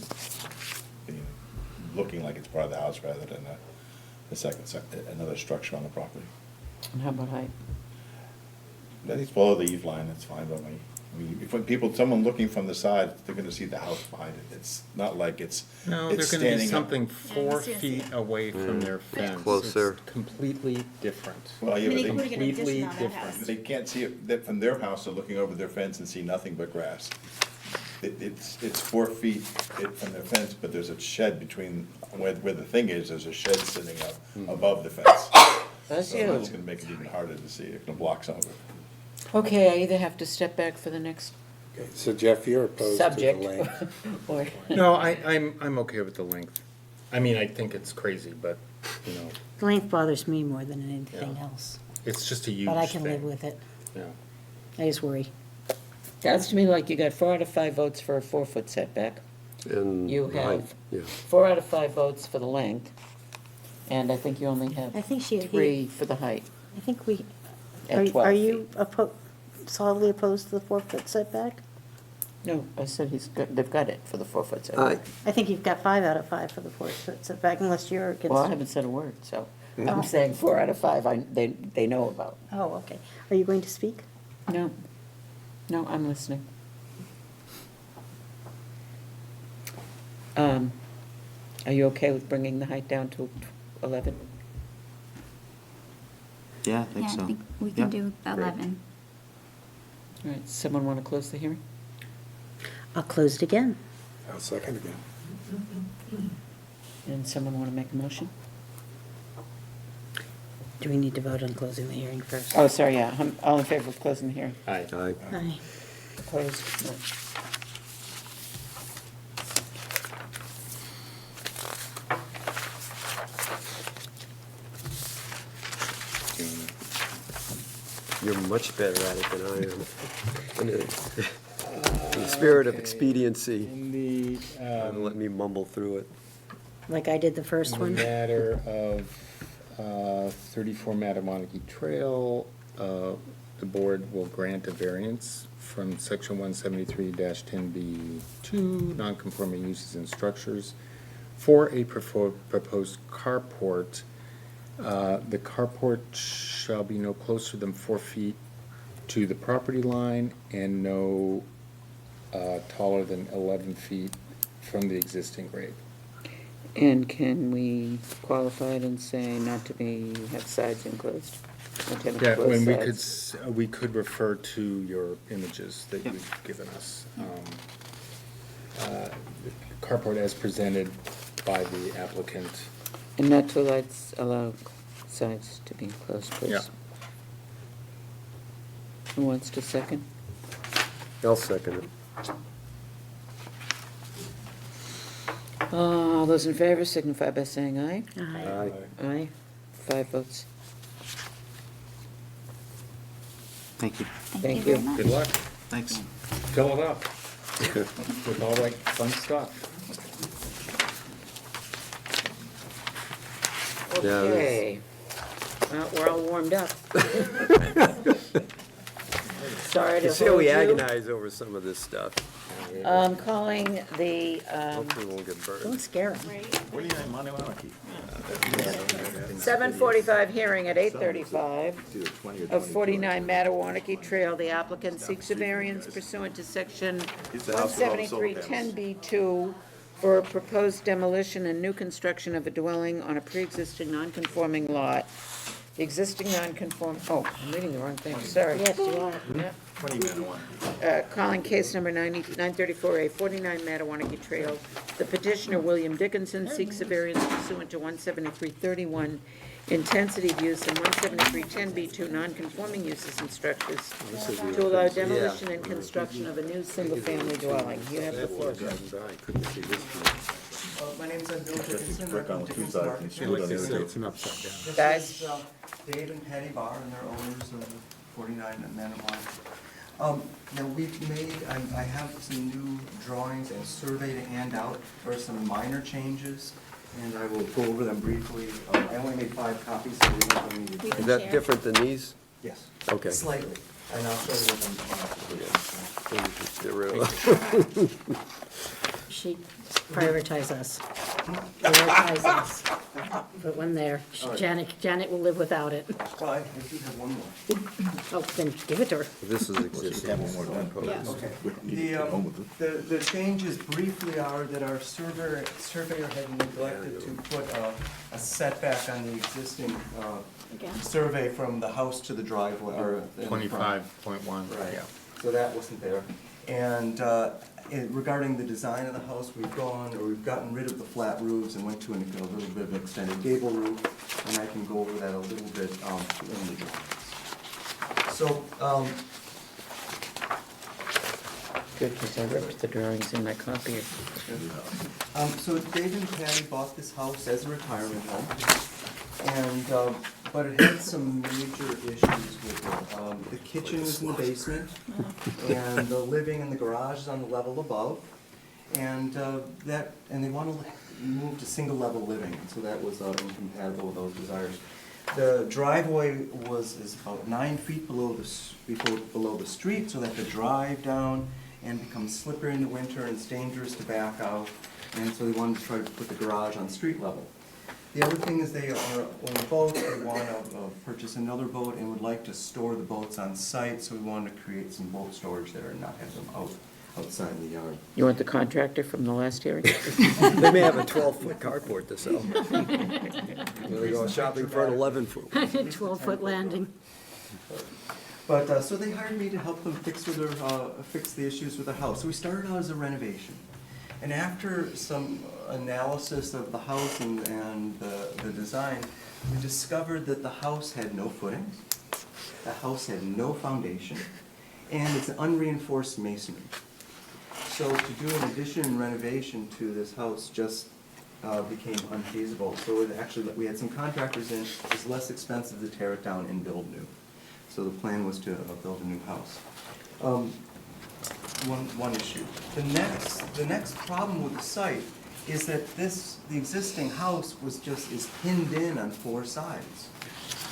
looking like it's part of the house rather than another structure on the property. And how about height? I think it's below the eave line, that's fine by me. I mean, if someone looking from the side, they're gonna see the house behind it. It's not like it's No, they're it's gonna be standing up. something Yeah, 4 it's just- feet away from their fence. Closer. It's completely different. Well, yeah, I mean, but they could put an completely addition on that different. house. they can't see it, from their house, they're looking over their fence and see nothing but grass. It's 4 feet from their fence, but there's a shed between, where the thing is, there's a shed sitting up above the fence. That's So you. that's gonna make it even harder to see, it's gonna block some of it. Okay, I either have to step back for the next Okay, so Jeff, you're opposed to the subject, length. or, No, I'm okay with the length. I mean, I think it's crazy, but, The length bothers me more than anything Yeah. else, it's just a huge but I thing. can live with it. Yeah. I just worry. sounds to me like you got 4 out of 5 votes for a 4-foot setback. And You height, have yeah. 4 out of 5 votes for the length, and I think you only have I think 3 for the height. I think we, At 12 are you solidly opposed to the 4-foot setback? No, I said they've got it for the 4-foot setback. I think you've got 5 out of 5 for the 4-foot setback, unless you're against. Well, I haven't said a word, so I'm saying 4 out of 5 they know about. Oh, okay. Are you going to speak? No, I'm listening. Are you okay with bringing the height down to 11? Yeah, I think Yeah, so. I think we can Yeah. do 11. All right, someone want to close the hearing? I'll close it again. I'll second again. And someone want to make a motion? Do we need to vote on closing the hearing first? Oh, sorry, yeah, all in favor of closing the hearing? Aye. Aye. Aye. Opposed? No. You're much better at it than I am. In the spirit of expediency, In the, let me mumble through it. Like I did the first in the one? matter of 34 Mattawanaki Trail, the board will grant a variance from section 173-10B2, non-conforming uses and structures, for a proposed carport. The carport shall be no closer than 4 feet to the property line and no taller than 11 feet from the existing grade. And can we qualify it and say not to have sides enclosed? Not to have Yeah, enclosed when sides? we could refer to your images that you've given us. Carport as presented by the applicant. And not to allow sides to be enclosed, please. Yeah. Who wants to second? I'll second it. All those in favor signify by saying aye. Aye. Aye. 5 votes. Thank you. Thank you very you. much. Good luck. Thanks. Fill it up with all that fun stuff. Okay. Well, we're all warmed up. Sorry to You see how hold we you. agonize over some of this stuff. Calling the, Hopefully we won't get burned. Don't scare them. 7:45 hearing at 8:35 of 49 Mattawanakie Trail. The applicant seeks a variance pursuant to section 17310B2 for a proposed demolition and new construction of a dwelling on a pre-existing non-conforming lot. The existing oh, I'm reading the wrong thing, sorry. Yes, you are. Yeah. Calling case number 934A, 49 Mattawanakie Trail. The petitioner, William Dickinson, seeks a variance pursuant to 17331 intensity of use and 17310B2 non-conforming uses and structures to allow demolition and construction of a new single-family dwelling. You have the floor, sir. My name's Bill Dickinson. Brick on two sides and screw it on the other It's an upside down. This Guys. is Dave and Patty Barr, and they're owners of 49 Mattawanakie. Now, we've made, I have some new drawings and survey to hand out for some minor changes, and I will go over them briefly. I only made 5 copies, so we don't need it. Is that different than these? Yes. Okay. Slightly, and I'll show you what I'm. Get rid of them. She prioritize us. Prioritize us. Put one there. Janet will live without it. Well, I do have one more. Oh, then give it to her. This is existing. Okay. The changes briefly are that our surveyor had neglected to put a setback on the existing survey from the house to the driveway, or in the front. 25.1. Right, so that wasn't there. And regarding the design of the house, we've gotten rid of the flat roofs and went to a little bit of extended gable roof, and I can go over that a little bit in the drawings. So, Good, because I ripped the drawings in my copy. so Dave and Patty bought this house as a retirement home, and, but it had some major issues with it. The kitchen was in the basement, and the living and the garage is on the level above, and they want to move to single-level living, and so that was incompatible with those desires. The driveway is about 9 feet below the street, so that the drive down and becomes slippery in the winter and it's dangerous to back out, and so they wanted to try to put the garage on street level. The other thing is they own boats, they want to purchase another boat and would like to store the boats on site, so we wanted to create some boat storage there and not have them outside the yard. You want the contractor from the last hearing? They may have a 12-foot carport to sell. They go shopping for an 11-foot. 12-foot landing. But, so they hired me to help them fix the issues with the house. So we started out as a renovation. And after some analysis of the house and the design, we discovered that the house had no footings, the house had no foundation, and it's unreinforced masonry. So to do an addition and renovation to this house just became unfeasible. So we had some contractors in, it was less expensive to tear it down and build new. So the plan was to build a new house. One issue. The next problem with the site is that the existing house is pinned in on 4 sides.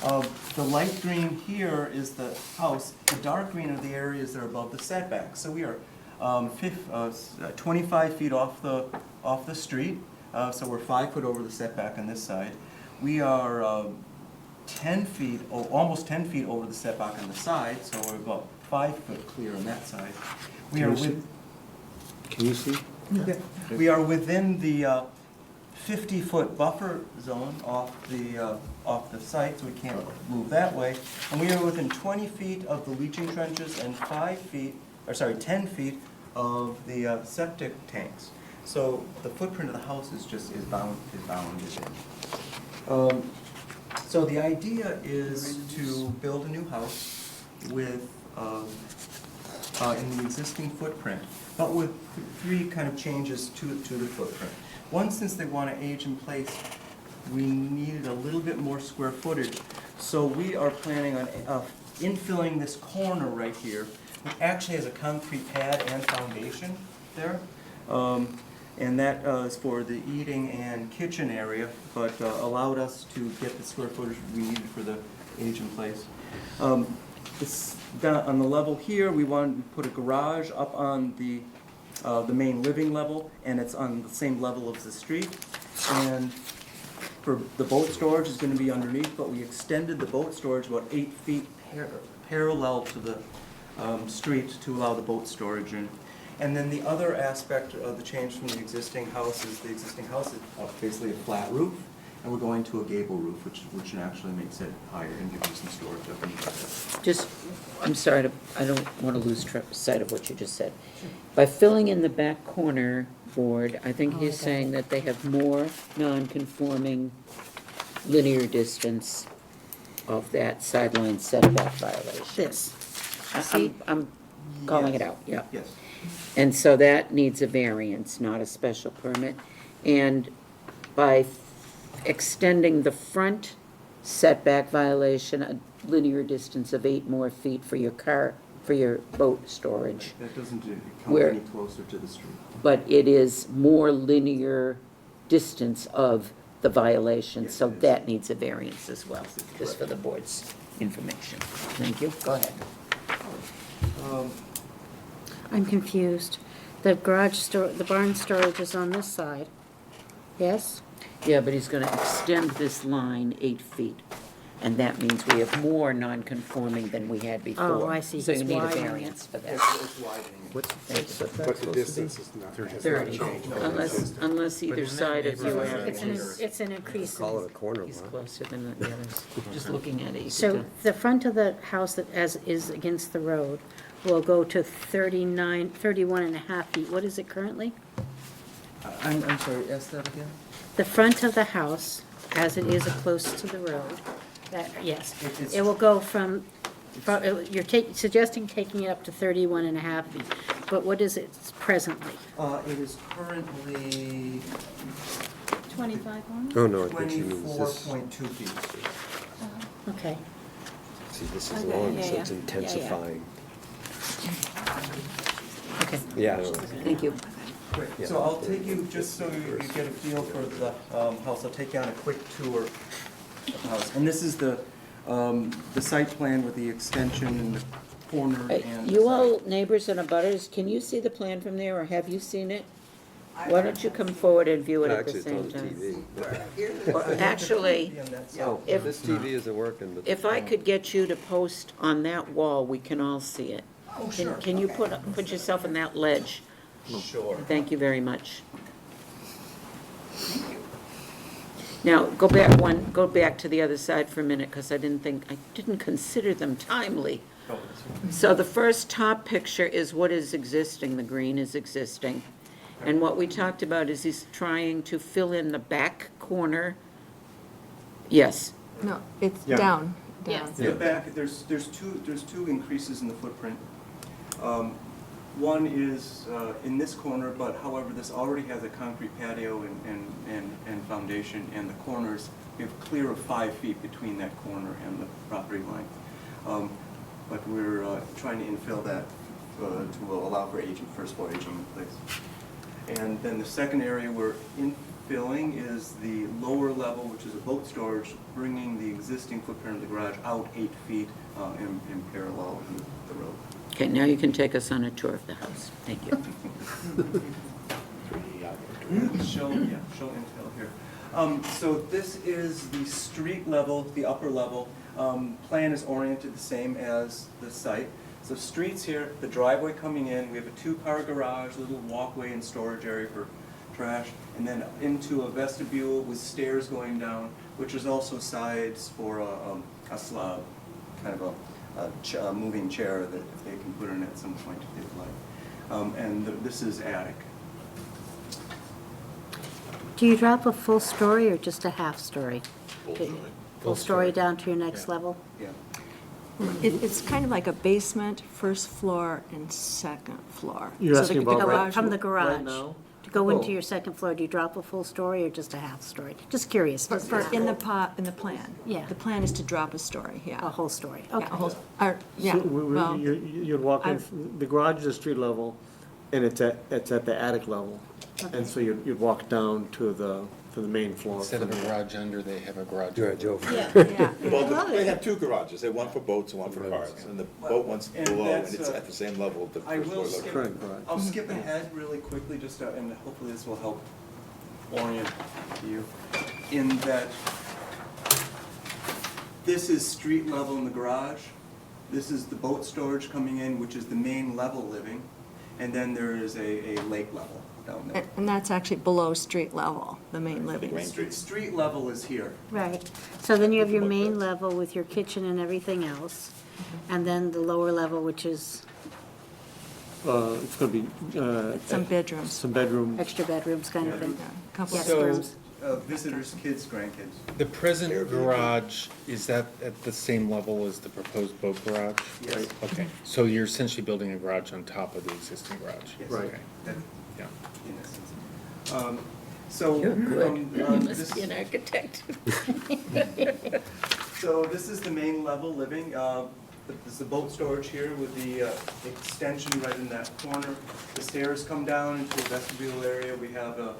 The light green here is the house, the dark green are the areas that are above the setback. So we are 25 feet off the street, so we're 5 foot over the setback on this side. We are 10 feet, almost 10 feet over the setback on the side, so we're about 5 foot clear on that side. Can you see? Yeah. We are within the 50-foot buffer zone off the site, so we can't move that way. And we are within 20 feet of the leaching trenches and 10 feet of the septic tanks. So the footprint of the house is bounded in. So the idea is to build a new house with in the existing footprint, but with 3 kind of changes to the footprint. One, since they want to age in place, we needed a little bit more square footage, so we are planning on infilling this corner right here, which actually has a concrete pad and foundation there. And that is for the eating and kitchen area, but allowed us to get the square footage we needed for the age in place. It's down on the level here, we wanted to put a garage up on the main living level, and it's on the same level as the street. And for the boat storage is gonna be underneath, but we extended the boat storage about 8 feet parallel to the street to allow the boat storage in. And then the other aspect of the change from the existing house is basically a flat roof, and we're going to a gable roof, which actually makes it higher and gives you some storage up in Just, I'm sorry, I don't want to lose sight of what you just said. By filling in the back corner board, I think he's saying that they have more non-conforming linear distance of that sideline setback violation. This. I'm calling it out, yeah. Yes. And so that needs a variance, not a special permit. And by extending the front setback violation, a linear distance of 8 more feet for your car, for your boat storage. That doesn't come Where- any closer to the street. But it is more linear distance of the violation, Yes, so it is. that needs a variance as well, just for the board's information. Thank you, go ahead. I'm confused. The the barn storage is on this side. Yes? Yeah, but he's gonna extend this line 8 feet, and that means we have more non-conforming than we had before. Oh, I see. So you It's need a widening variance for that. It's widening. But the distance is not. 30, unless either side of you have. It's an increase. Call it a corner He's lot. closer than the others. Just looking at it, you So could the front of the house that as is against the road will go to 31 and a half feet. What is it currently? I'm sorry, ask that again? The front of the house, as it is close to the road, yes, It's- it will go from, you're suggesting taking it up to 31 and a half feet, but what is it presently? It is currently 25 on? Oh, no, I think she means this. 24.2 feet. Okay. See, this is Okay, long, yeah, so it's yeah. intensifying. Okay, Yeah. I know. thank you. Great, so I'll take you, just so you get a feel for the house, I'll take you on a quick tour of the house. And this is the site plan with the extension and the corner and. the You side. all neighbors and abutters, can you see the plan from there, or have you seen it? Why don't you come forward and view it at the Actually, it's same on the time? TV. Or actually, And that's- Oh, If- this TV isn't working, but. if I could get you to post on that wall, we can all see it. Oh, sure. Can you put yourself in that ledge? Sure. Thank you very much. Now, go back to the other side for a minute, because I didn't consider them timely. Oh, that's right. So the first top picture is what is existing, the green is existing. And what we talked about is he's trying to fill in the back corner. Yes, No, it's Yeah. down. Yes. The back, there's two increases in the footprint. One is in this corner, but however, this already has a concrete patio and foundation, and the corners, we have clear of 5 feet between that corner and the property line. But we're trying to infill that to allow for first floor aging in place. And then the second area we're infilling is the lower level, which is a boat storage, bringing the existing footprint of the garage out 8 feet in parallel with the road. okay, now you can take us on a tour of the house. Thank you. Show intel here. So this is the street level, the upper level. Plan is oriented the same as the site. So streets here, the driveway coming in, we have a 2-car garage, little walkway and storage area for trash, and then into a vestibule with stairs going down, which is also sides for a slab, kind of a moving chair that if they can put in at some point if they'd like. And this is attic. Do you drop a full story or just a half story? Full story down to your next level? Yeah. It's kind of like a basement, first floor, and second floor. You're So asking the about garage From the will- garage? now? To go into your second floor, do you drop a full story or just a half story? Just curious. For, in the plan. Yeah. The plan is to drop a story, yeah. A whole story, Yeah, okay. a whole, or, yeah, well, You'd walk in, the garage is at street level, and it's at the attic level. And so you'd walk down to the main floor. Instead of a garage under, they have a garage. Garage over. Yeah. Well, they have two garages, they have one for boats and one for cars, and the boat one's And below, and that's, it's at the same level of the I first will floor. skip, Current garage. I'll skip ahead really quickly, just, and hopefully this will help orient you, in that this is street level in the garage, this is the boat storage coming in, which is the main level living, and then there is a lake level down there. And that's actually below street level, the main living. Street level is here. Right. So then you have your main level with your kitchen and everything else, and then the lower level, which is It's gonna be, Some bedrooms. some bedroom. extra bedrooms kind of thing. Couple Yes, So- rooms. Visitors, kids, grandkids. The present garage, is that at the same level as the proposed boat garage? Yes. Okay, so you're essentially building a garage on top of the existing garage? Yes. Right. Okay. That- Yeah. in essence. So. You're good. You this- must be an architect. So this is the main level living. There's the boat storage here with the extension right in that corner. The stairs come down into a vestibule area. We have a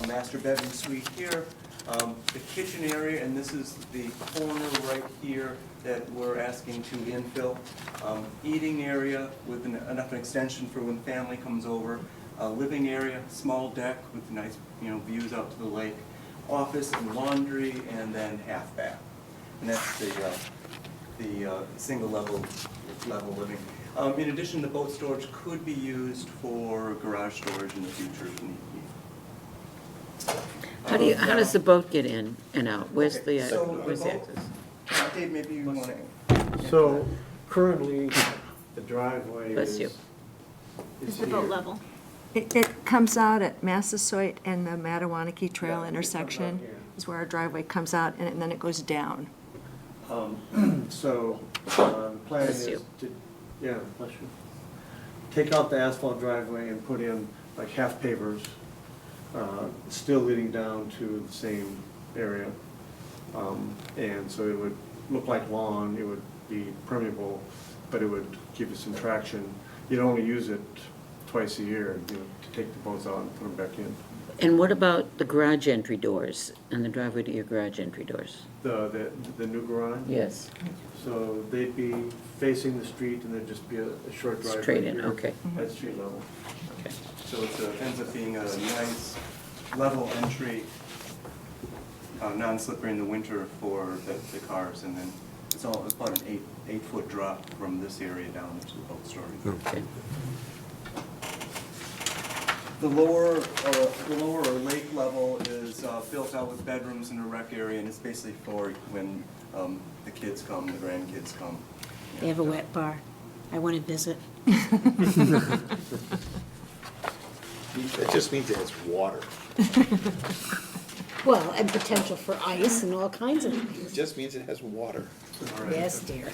master bedroom suite here. The kitchen area, and this is the corner right here that we're asking to infill. Eating area with enough extension for when family comes over. Living area, small deck with nice, views out to the lake. Office and laundry, and then half bath. And that's the single level living. In addition, the boat storage could be used for garage storage in the future if need be. How does the boat get in and out? Where's Okay, the, so where's the boat- access? Dave, maybe you want to. So currently, the driveway Bless is. you. It's the boat level. It comes out at Massasoit and the Mattawanakie Trail intersection is where our driveway comes out, and then it goes down. So, the plan Bless is you. to, yeah, bless you. Take out the asphalt driveway and put in like half pavers, still leading down to the same area. And so it would look like lawn, it would be permeable, but it would give you some traction. You'd only use it twice a year, to take the boats out and put them back in. And what about the garage entry doors and the driveway to your garage entry doors? The new garage? Yes. So they'd be facing the street and there'd just be a short driveway. Straight in, here okay. At street level. Okay. So it ends up being a nice level entry, non-slippery in the winter for the cars, and then it's about an 8-foot drop from this area down to the boat storage. Okay. The lower or lake level is built out with bedrooms and a rec area, and it's basically for when the kids come, the grandkids come. They have a wet bar. I want to visit. It just means it has water. Well, and potential for ice and all kinds of It things. just means it has water. Yes, dear.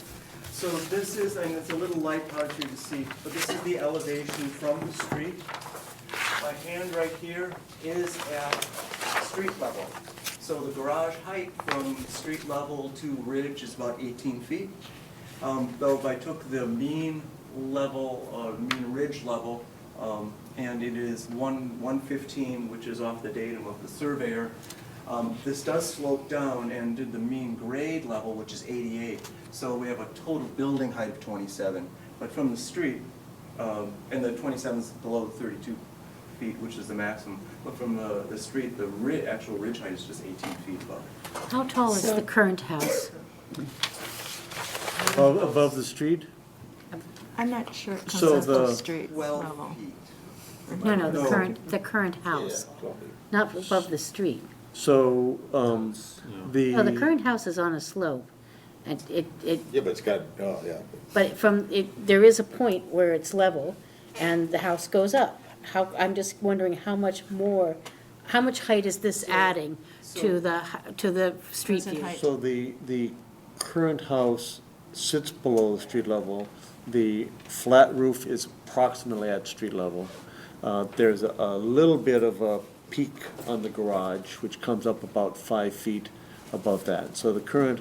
So this is, and it's a little light hard for you to see, but this is the elevation from the street. My hand right here is at street level. So the garage height from street level to ridge is about 18 feet. Though if I took the mean level, mean ridge level, and it is 115, which is off the datum of the surveyor, this does slope down and did the mean grade level, which is 88. So we have a total building height of 27. But from the street, and the 27 is below the 32 feet, which is the maximum. But from the street, the actual ridge height is just 18 feet above. How tall is the current house? Above the street? I'm not sure it comes So up to the the- street 12 level. feet. No, the No. current house, Yeah, 12 feet. not above the street. So, the. No, the current house is on a slope. And Yeah, but it's got, oh, yeah. but there is a point where it's level and the house goes up. I'm just wondering how much height is this adding to the street Present view? height. So the current house sits below the street level. The flat roof is approximately at street level. There's a little bit of a peak on the garage, which comes up about 5 feet above that. So the current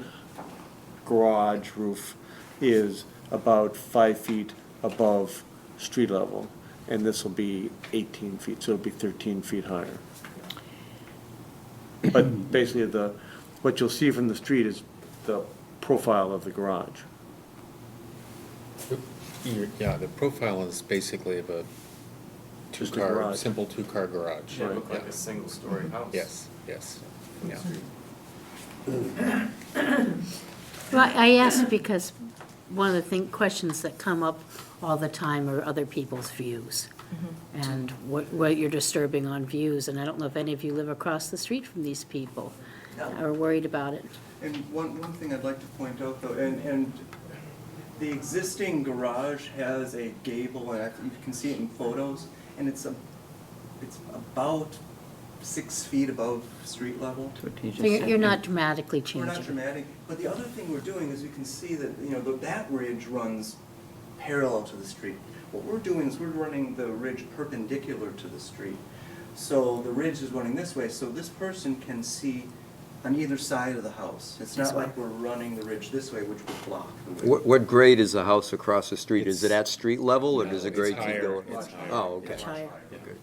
garage roof is about 5 feet above street level. and this will be 18 feet, so it'll be 13 feet higher. But basically, what you'll see from the street is the profile of the garage. Yeah, the profile is basically of a Just a two-car, garage. simple two-car garage. Yeah, it looked like a single-story house. Yes, yes, yeah. Well, I asked because one of the questions that come up all the time are other people's views. And what you're disturbing on views, and I don't know if any of you live across the street from these people, are worried about it. And one thing I'd like to point out though, and the existing garage has a gable, and you can see it in photos, and it's about 6 feet above street level. So you're not dramatically We're not changing. dramatic, but the other thing we're doing is you can see that, that ridge runs parallel to the street. What we're doing is we're running the ridge perpendicular to the street. So the ridge is running this way, so this person can see on either side of the house. It's not like we're running the ridge this way, which would block the way. What grade is the house across the street? Is it at street level, or does it It's grade keep higher. going? It's higher. Oh, okay. Much higher. Good.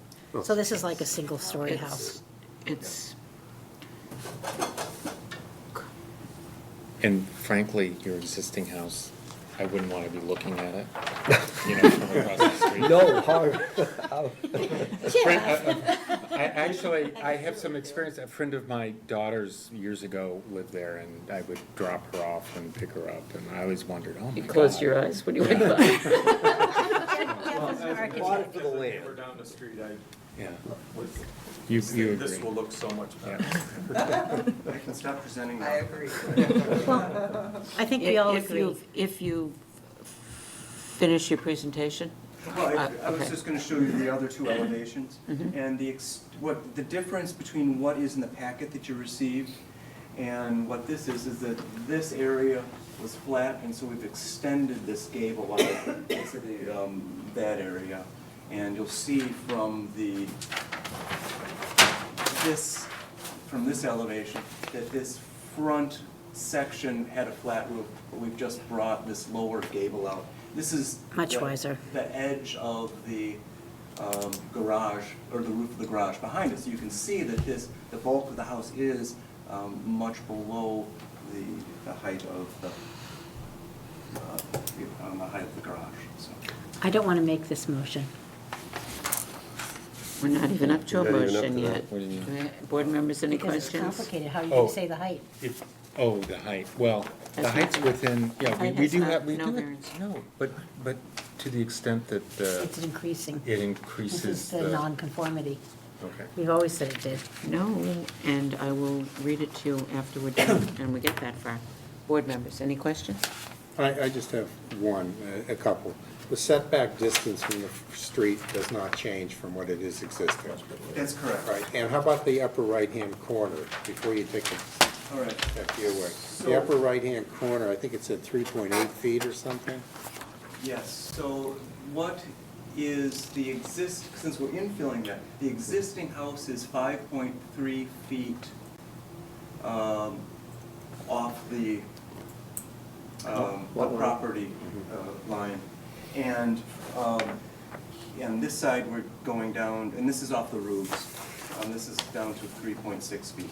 So this is like a single-story house. It's, And frankly, your existing house, I wouldn't want to be looking at it, from across the street. No, hard. I have some experience. A friend of my daughter's years ago lived there, and I would drop her off and pick her up, and I always wondered, oh my God. you closed your eyes when you went by. Bought for the land. We're down the street, Yeah. with, You this agree. will look so much Yeah. better. I can stop presenting now. I agree. I think we all If agree. if you finish your presentation? Well, I was Okay. just gonna show you the other two elevations, and the difference between what is in the packet that you received and what this is that this area was flat, and so we've extended this gable out to that area. And you'll see from this elevation, that this front section had a flat roof, but we've just brought this lower gable out. This is Much wiser. the edge of the garage, or the roof of the garage behind us. You can see that the bulk of the house is much below the height of the garage, so. I don't want to make this motion. We're not even up to a Not even up motion to that. yet. What do you mean? Board members, any Because it's questions? complicated. How are you Oh. going to say the height? The height, well, the That's height's not- within, yeah, Height we has do not- have, we no do, variance. no, but to the extent that It's increasing. it This increases is the nonconformity. Okay. We've always said it did. No, and I will read it to you after we're done, and we get that far. Board members, any questions? I just have a couple. The setback distance from the street does not change from what it is existing. That's correct. Right, and how about the upper right-hand corner, before you take All right. that view away? So- The upper right-hand corner, I think it said 3.8 feet or something? Yes, so what is since we're infilling that, the existing house is 5.3 feet off the property line. And this side, we're going down, and this is off the roofs. This is down to 3.6 feet.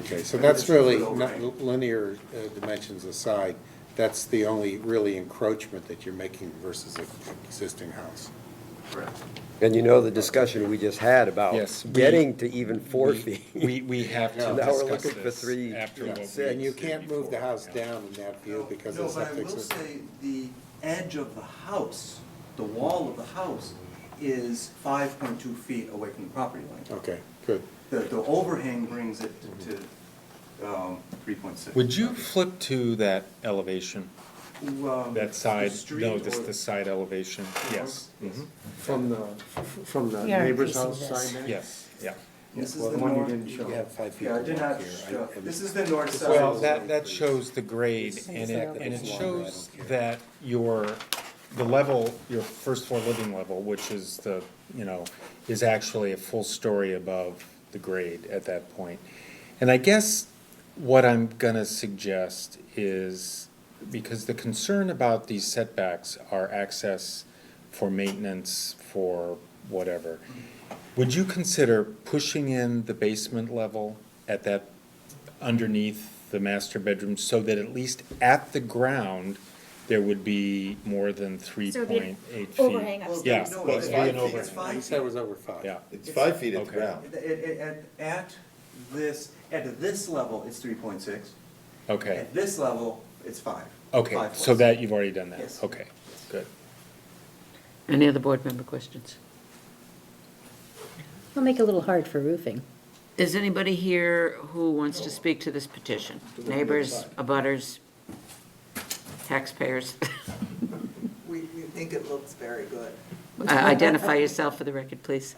Okay, so And that's this is really, the not overhang. linear dimensions aside, that's the only really encroachment that you're making versus an existing house. Correct. And the discussion we just had about Yes, getting to even 4 feet. We have to So now we're discuss looking for this 3, after what we. 6. And you can't move the house down in that view because No, the but I septic will system. say, the edge of the house, the wall of the house, is 5.2 feet away from the property line. Okay, good. The overhang brings it to 3.6. Would you flip to that elevation, The that side, street no, or- the side elevation? Yes. Mhm. From the We are neighbor's increasing house this. side there? Yes, yeah. This is Well, the the one you north. didn't show. You have 5 feet Yeah, I to did walk not here. show, I- this is the north side. Well, that shows the grade, and It's it longer, I shows don't care. that the level, your first floor living level, which is is actually a full story above the grade at that point. And I guess what I'm gonna suggest is, because the concern about these setbacks are access for maintenance, for whatever. Would you consider pushing in the basement level at that, underneath the master bedroom, so that at least at the ground, there would be more than So it'd be an 3.8 feet? overhang upstairs. Yeah. No, well, it's it'd be an 5 feet. overhang. It's 5 He said it was over 5. Yeah. It's 5 feet at the Okay. ground. At this level, it's 3.6. Okay, At this level, it's 5. okay, 5 so plus. that, you've already done that? Yes. Okay, good. Any other board member questions? It'll make it a little hard for roofing. Is anybody here who wants to speak to this petition? Neighbors, abutters, taxpayers? We think it looks very good. Identify yourself for the record, please.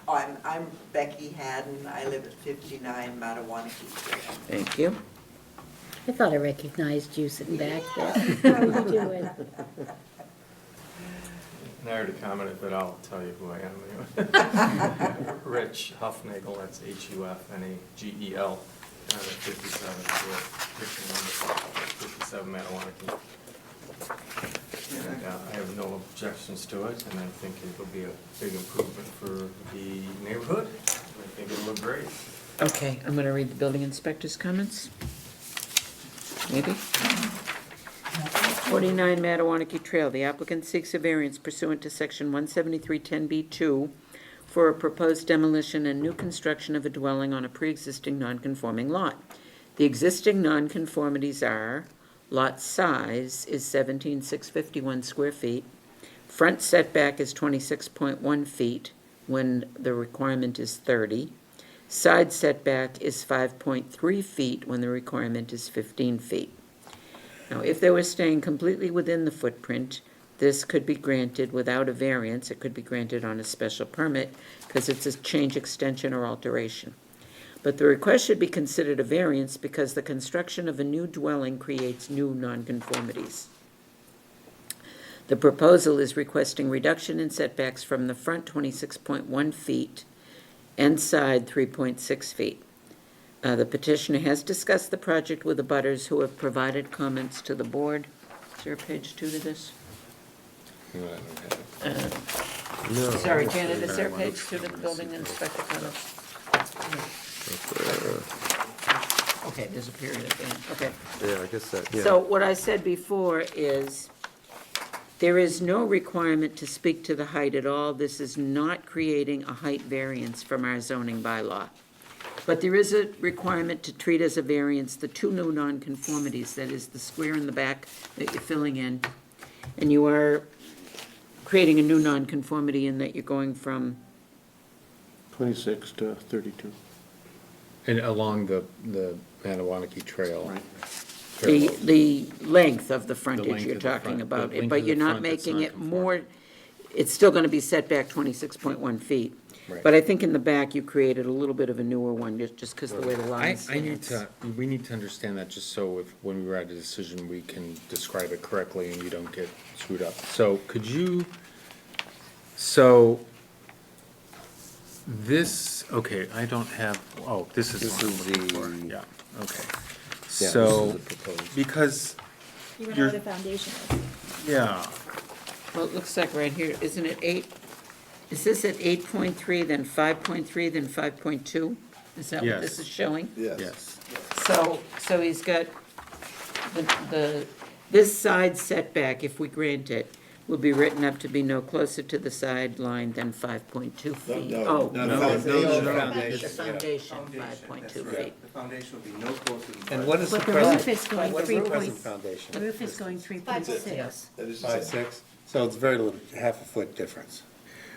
Oh, I'm Becky Haddon. I live at 59 Mattawanaki Trail. Thank you. I thought I recognized you sitting back there. How are you doing? I already commented, but I'll tell you who I am anyway. Rich Huffnagel, that's Hufnagel, at 57 Mattawanaki. And I have no objections to it, and I think it will be a big improvement for the neighborhood. I think it'll look great. Okay, I'm gonna read the building inspector's comments. Maybe? 49 Mattawanaki Trail, the applicant seeks a variance pursuant to section 173-10B2 for a proposed demolition and new construction of a dwelling on a pre-existing non-conforming lot. The existing non-conformities are: lot size is 17,651 square feet, front setback is 26.1 feet when the requirement is 30, side setback is 5.3 feet when the requirement is 15 feet. Now, if they were staying completely within the footprint, this could be granted without a variance. It could be granted on a special permit because it's a change, extension, or alteration. But the request should be considered a variance because the construction of a new dwelling creates new nonconformities. The proposal is requesting reduction in setbacks from the front 26.1 feet and side 3.6 feet. The petitioner has discussed the project with the abutters who have provided comments to the board. Is there a page 2 to this? Sorry, Janet, is there a page 2 to the building inspector comments? Okay, there's a period at the end, okay. Yeah, I guess that, yeah. So what I said before is, there is no requirement to speak to the height at all. This is not creating a height variance from our zoning bylaw. But there is a requirement to treat as a variance the two new nonconformities, that is the square in the back that you're filling in. And you are creating a new nonconformity in that you're going from 26 to 32. And along the Mattawanaki Trail. the length of the frontage length you're of the talking front- about, the length but of the you're not front that's making not it more, it's still gonna be set back 26.1 feet. Right. But I think in the back, you created a little bit of a newer one, just because the way the I line need stands. to, we need to understand that, just so if, when we write a decision, we can describe it correctly and you don't get screwed up. So could you, so this, okay, I don't have, oh, this is. This what is I'm looking for. the- Yeah, okay. this So, is the proposed. because, You went You're- over the foundation. yeah, Well, it looks like right here, isn't it 8? Is this at 8.3, then 5.3, then 5.2? Is that what this Yes. is showing? yes. So he's got this side setback, if we grant it, will be written up to be no closer to the sideline than 5.2 feet. no, Oh, no, no, no, the no, foundation, Foundation, 5.2 that's feet. right. The foundation will be no closer than. And what is the But the present? roof is going What is the 3 present point, foundation? the roof is going 3.6. That is 5.6? So it's very little, half a foot difference.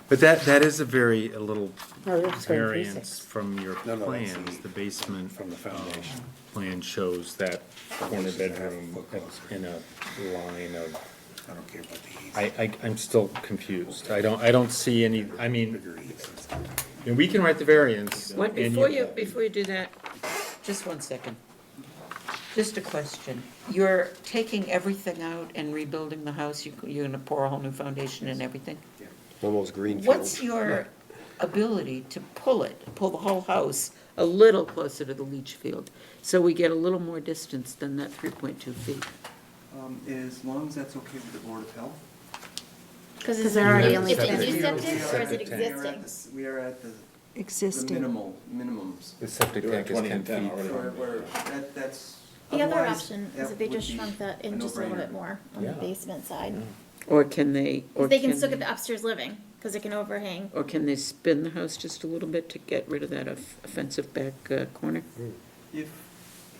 But that is a little No, the roof's going variance 3.6. from your No, no, that's plans. The basement. from the foundation. Plan shows that corner Foundation, half a bedroom foot closer. in a line of, I don't care about the east. I'm still confused. I don't see any, I mean, and we can write the variance. What, and before you do that, just 1 second. Just a question. You're taking everything out and rebuilding the house? You're gonna pour a whole new foundation and everything? Almost greenfield. What's your ability to pull the whole house a little closer to the leach field, so we get a little more distance than that 3.2 feet? As long as that's okay with the Board of Health. Because they're already only Is it septic. new septic or is it Septic tank. existing? We are at the Existing. minimums. The septic You're at tank is 20 10 and 10 feet. already. That's. The other otherwise, option that is if they would just be shrunk that in a just a little no-brainer. bit more on the Yeah. basement side. Or can they, or 'Cause they can can still get they, the upstairs living, because it can overhang. or can they spin the house just a little bit to get rid of that offensive back corner? If,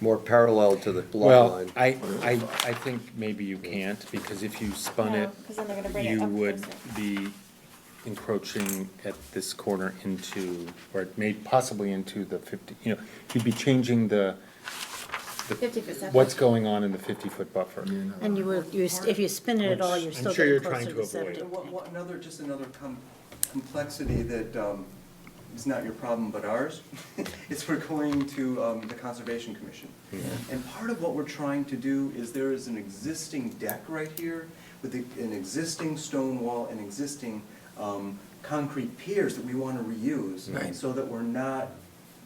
More parallel to the lot Well, line. I think maybe you can't, because if you spun No, it, 'cause then they're gonna bring it you up would closer. be encroaching at this corner into, or possibly into the 50, you'd be changing the 50% setback. what's going on in the 50-foot buffer. And if you spin it at all, you're I'm still sure getting you're closer trying to to the avoid. septic. just another complexity that is not your problem but ours, is we're going to the Conservation Commission. And part of what we're trying to do is there is an existing deck right here with an existing stone wall and existing concrete piers that we want to reuse. Right. So that we're not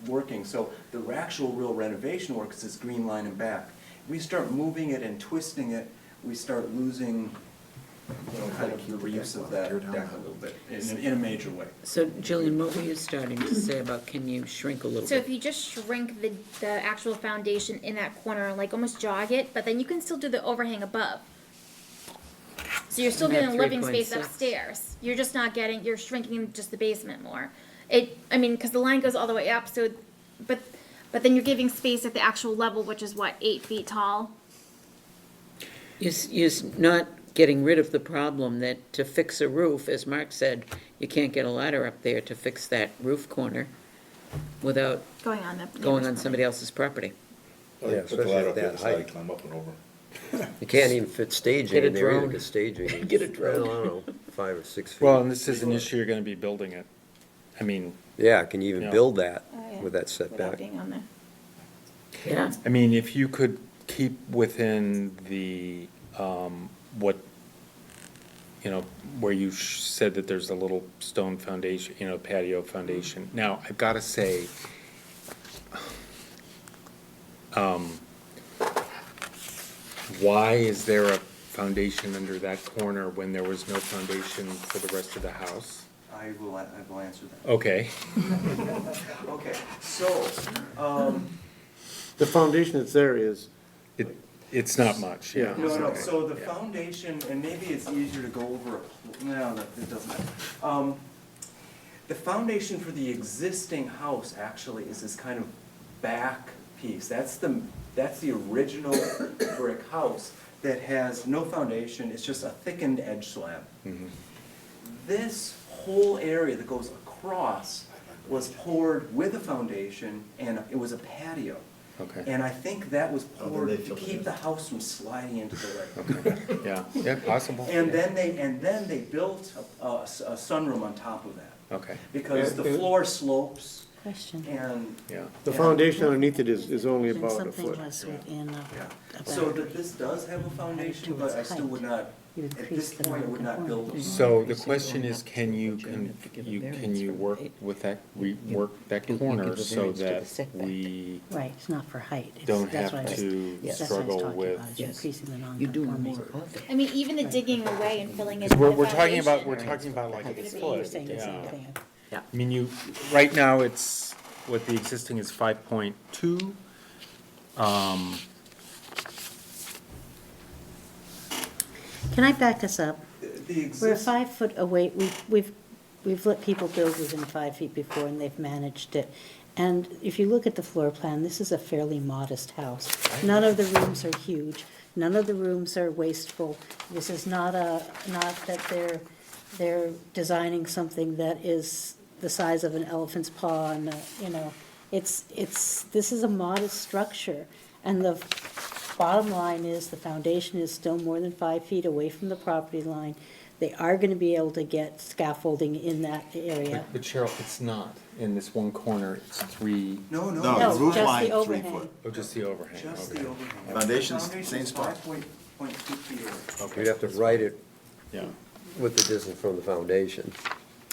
working. So the actual real renovation work is this green line and back. If we start moving it and twisting it, we start losing, kind of the reuse of that deck a little bit, in a major way. So Jillian, what were you starting to say about can you shrink a little So if bit? you just shrink the actual foundation in that corner, like almost jog it, but then you can still do the overhang above. So you're still And getting that a living space 3.6. upstairs. You're just not getting, you're shrinking just the basement more. Because the line goes all the way up, so, but then you're giving space at the actual level, which is what, 8 feet tall? You're not getting rid of the problem that to fix a roof, as Mark said, you can't get a ladder up there to fix that roof corner without Going on the. going on somebody else's property. Oh, Yeah, put the especially ladder at up there, that so I height. climb up and over. You can't even fit staging Get a in there either, drone. because staging is, Get a I drone. don't know, 5 or 6 feet. Well, and this is an issue, you're gonna be building it. I mean, Yeah, can you even Yeah. build that Oh, yeah. with that Without setback? being on there. Yeah. I mean, if you could keep within the, what, where you said that there's a little stone foundation, patio foundation. Now, I've gotta say, why is there a foundation under that corner when there was no foundation for the rest of the house? I will answer that. Okay. Okay, so, The foundation that's there is, It's not much, yeah. no, so the foundation, and maybe it's easier to go over, no, it doesn't matter. The foundation for the existing house actually is this kind of back piece. That's the original brick house that has no foundation, it's just a thickened edge slab. This whole area that goes across was poured with a foundation, and it was a patio. Okay. And I think that was Oh, then poured they to filled it keep in. the house from sliding into the lake. Yeah, possible. And then they built a sunroom on top of that, Okay, because the floor slopes Question. and, yeah. the foundation underneath it is only And about a something foot. was within a so that this does have a foundation, but I still would not, You at increase this the point, I would not build. non-conformity. So the question is, can you work with that, work that You give corner a so variance to the that setback. we Right, it's not for height. It's- don't that's have what I was- to that's what I was struggle talking with? about, is increasing the You're doing non-conformity. more of it. I mean, even the digging away and filling in Because the we're talking about, foundation. like a It's You're foot, saying the same yeah. thing. I mean, right now, it's, what the existing is 5.2. Can I back us up? The We're exist, 5 foot away, we've let people build within 5 feet before, and they've managed it. And if you look at the floor plan, this is a fairly modest house. None of the rooms are huge, none of the rooms are wasteful. This is not that they're designing something that is the size of an elephant's paw, and, this is a modest structure. And the bottom line is, the foundation is still more than 5 feet away from the property line. They are gonna be able to get scaffolding in that area. But Cheryl, it's not. In this one corner, it's 3, no, No, No, the roof just line, the 3 overhang. foot. oh, just the overhang, just okay. the overhang. Foundation's Foundation's same spot. 5.2 feet away. Okay. You'd have to write it Yeah, with the distance from the foundation.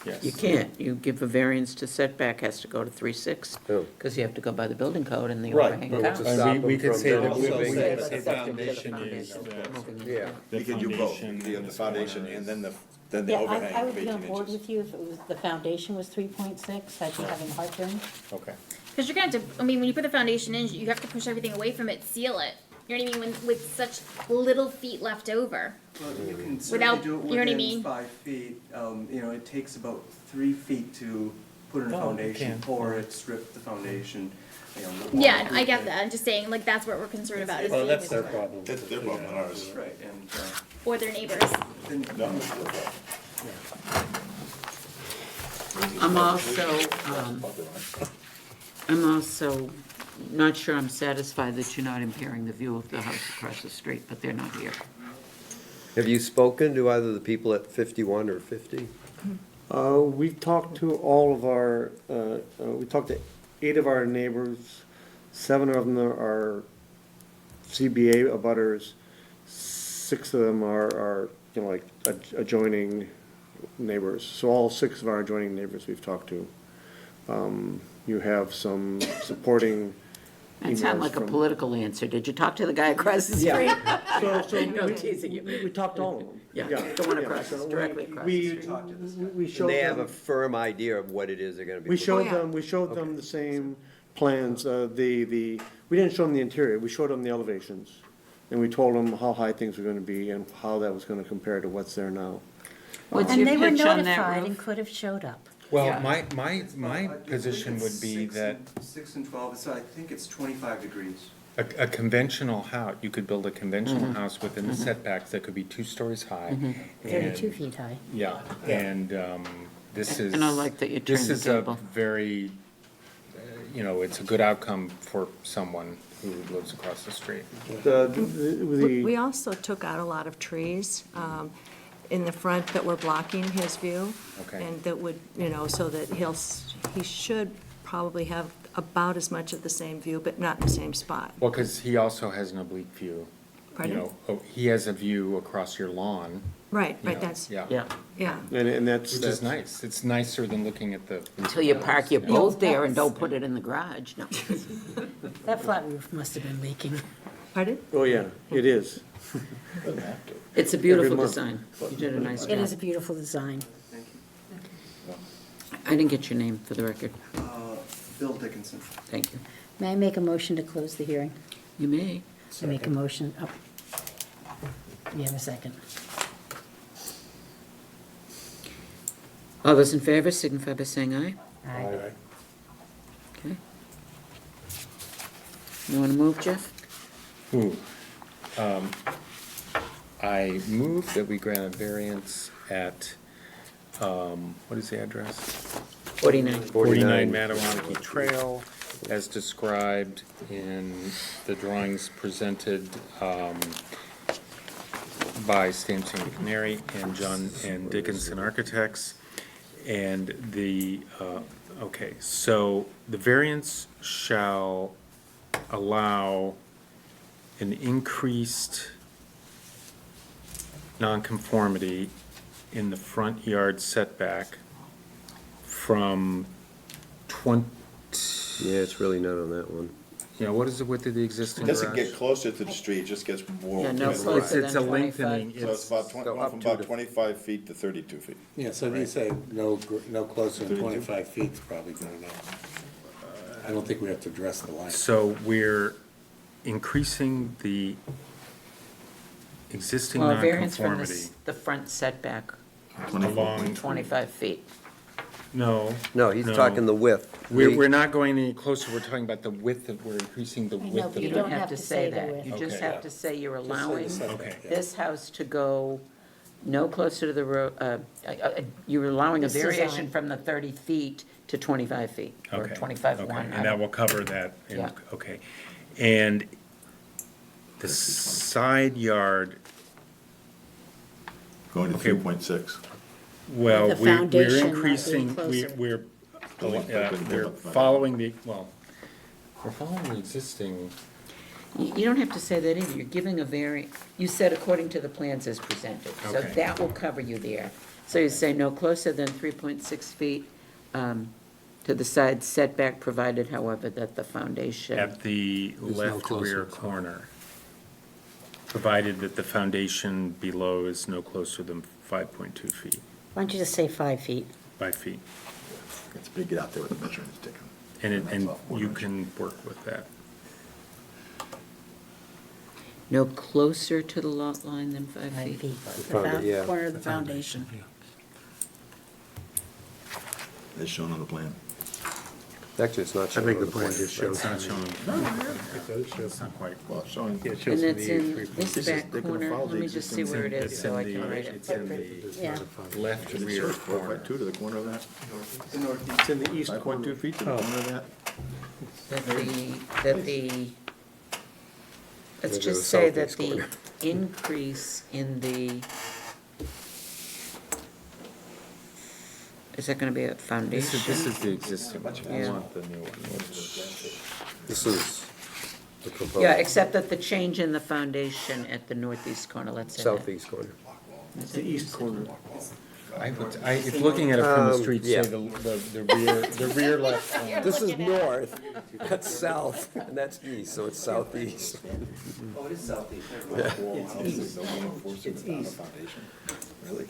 yes. You can't. You give a variance to setback, has to go to 3.6, Oh. because you have to go by the building code and the Right, overhang but counts. what's And stop we them could from say that, building we something. could But say the the foundation is, moving in. Yeah. the You can do both, foundation you have the is, foundation and then the then the Yeah, overhang I of would be 18 on board inches. with you if it was, the foundation was 3.6, I'd be having heartburn. Okay. Because you're gonna have to, I mean, when you put the foundation in, you have to push everything away from it, seal it. You know what I mean? With such little feet left over. Well, you can Without- certainly do it you know what I within mean? 5 feet. You know, it takes about 3 feet to put in a Oh, foundation, okay. pour it, strip the foundation, you know. the Yeah, wall. I get that. I'm just saying, like, that's what we're concerned about. Is Well, that's the- their problem. That's their problem, not ours. Right, and, Or their neighbors. then, No, it's their problem. I'm also not sure I'm satisfied that you're not impairing the view of the house across the street, but they're not here. Have you spoken to either the people at 51 or 50? We talked to all of our, we talked to 8 of our neighbors. 7 of them are CBA abutters. 6 of them are, you know, like adjoining neighbors. So all 6 of our adjoining neighbors we've talked to. You have some supporting That sounded emails like a from- political answer. Did you talk to the guy across the street? Yeah. So No, teasing you. we talked to all of them. Yeah, the one across, so directly across the we- street. We And showed they have a them, firm idea of what it is they're gonna be. we putting showed in. them, the same plans, we didn't show them the interior, we showed them the elevations. And we told them how high things were gonna be and how that was gonna compare to what's there now. What's And your they were pitch on that notified and roof? could have showed up. Well, Yeah. my I believe position it's would be 6 that and- 6 and 12, so I think it's 25 degrees. a conventional house, you could build a conventional Mm-hmm. house within the setbacks that could be 2 stories high. 32 and- feet high. Yeah, and this is. And I like that you This turned the is a table. very, you know, it's a good outcome for someone who lives across the street. We also took out a lot of trees in the front that were blocking his view. Okay. And that would, you know, so that he should probably have about as much of the same view, but not in the same spot. Well, because he also has an oblique view. Pardon? You know, he has a view across your lawn. Right, you right, know, that's, Yeah. Yeah, yeah. And that's. Which is nice. It's nicer than looking at the. until you park your Yeah. boat there and don't put it in the garage, no. That flat roof must have been leaking. Pardon? Oh, yeah, it is. It's a beautiful month. design. You did a nice It is a job. beautiful design. Thank you. I didn't get your name for the record. Bill Dickinson. Thank you. May I make a motion to close the hearing? You may. I make a motion, oh. You have a second. All those in favor signify by saying aye. Aye. Okay. You want to move, Jeff? Ooh. I move that we grant a variance at, what is the address? 49. 49 Mattawamkeag Trail, as described in the drawings presented by Stamps and Canary and John and Dickinson Architects. And okay, so the variance shall allow an increased nonconformity in the front yard setback from 20, Yeah, it's really not on that one. you know, what is the width of the existing It garage? doesn't get closer to the street, it just gets more. Yeah, no it's closer It's than a 25. lengthening, So it's about 20, Go going up from to about the- 25 feet to 32 feet. Yeah, so you say no closer than 25 feet is probably good enough. I don't think we have to address the line. So we're increasing the existing Well, variance from nonconformity the front setback, along, 25 feet. no. No, he's talking the width. We're not going any closer, we're talking about the width, we're increasing the width of but the. You don't have to say the that. width. You just Okay. have to say you're allowing Okay. this house to go no closer to the road, you're allowing a This variation design. from the 30 feet to 25 feet, or Okay, 25.1. okay, and that will cover that, Yeah. okay. And the side yard, Going to Okay. 3.6. well, The we're foundation not being increasing, closer. we're following the, well, we're following the existing, You don't have to say that either. You're giving a you said according to the plans as presented. So Okay. that will cover you there. So you say no closer than 3.6 feet to the side setback, provided however that the foundation. at the There's no left closer, rear so. corner. provided that the foundation below is no closer than 5.2 feet, Why don't you just say 5 feet? 5 feet. It's big, get out there with a measuring stick. And you can work with that. No closer to the lot line than 5 5 feet? feet. The The founda- yeah. corner of the foundation. As shown on the plan. Actually, it's not I shown think on the plan plan. just shows. It's not showing. It's not quite. Well, showing. And it's in this This is- back they can corner, follow let the me just see existing where it is, It's so I in can the, write it. it's in the Yeah. left rear corner. 4.2 to the corner of that? It's in the east 5.2 feet to the corner of that? That the, let's Maybe just the say that southeast the corner. increase in the, is that gonna be a foundation? This is the existing one. I Yeah. want the new one. This is the proposed. Yeah, except that the change in the foundation at the northeast corner, let's say that. Southeast corner. It's the east corner. If looking at it from the street, yeah. say the rear left corner. This is north, that's south, and that's east, so it's southeast. Oh, it is southeast. It's east. Really?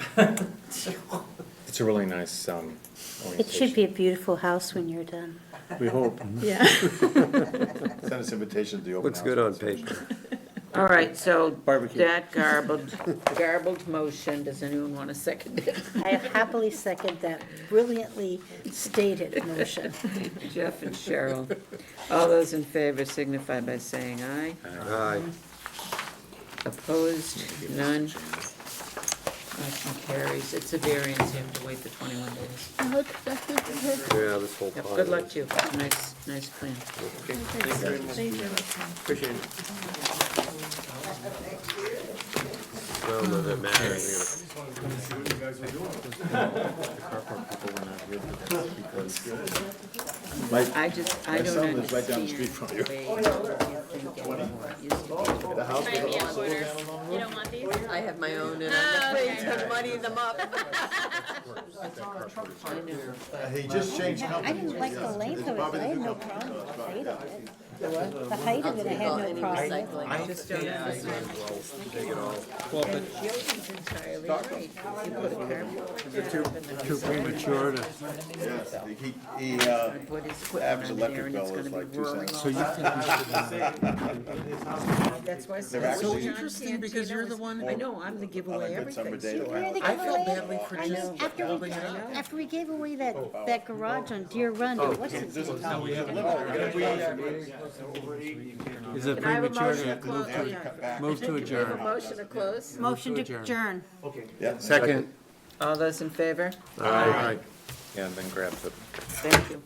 It's a really nice, It orientation. should be a beautiful house when you're done. We hope. Yeah. Send us invitation to the open Looks house. good on paper. All right, so Barbecue. that garbled motion, does anyone want to second it? I happily second that brilliantly stated motion. Jeff and Cheryl. All those in favor signify by saying aye. Aye. Opposed, none. Motion carries. It's a variance, you have to wait the 21 days. Yeah, this whole Yep, pond. good luck to you. Nice plan. Appreciate it. Well, none of that matters. I don't son lives right down the street from you. The house I have my own, and I'm afraid to muddy them up. He just changed I companies. didn't like the length of it, but I had no problem with the height of it. The height of it, I had no problem with. I just don't understand. Jillian's entirely right. You put a carport. Too premature to. Yes, he, Put his equipment average on there electric and it's bill is gonna like be 2 roaring cents. all So That's why I said. They're so actually- interesting because you're the one. I know, I'm the On giveaway a good summer everything. day. so- You're the I feel giveaway. badly for I just know, after we gave away that garage on Deer Run, what's his name? Is it Can I have a premature motion to to close? Yeah. move to We have a adjourn? motion to close? Motion to adjourn. Yeah. Second. All those in favor? Aye. Yeah, and then grab the Thank you.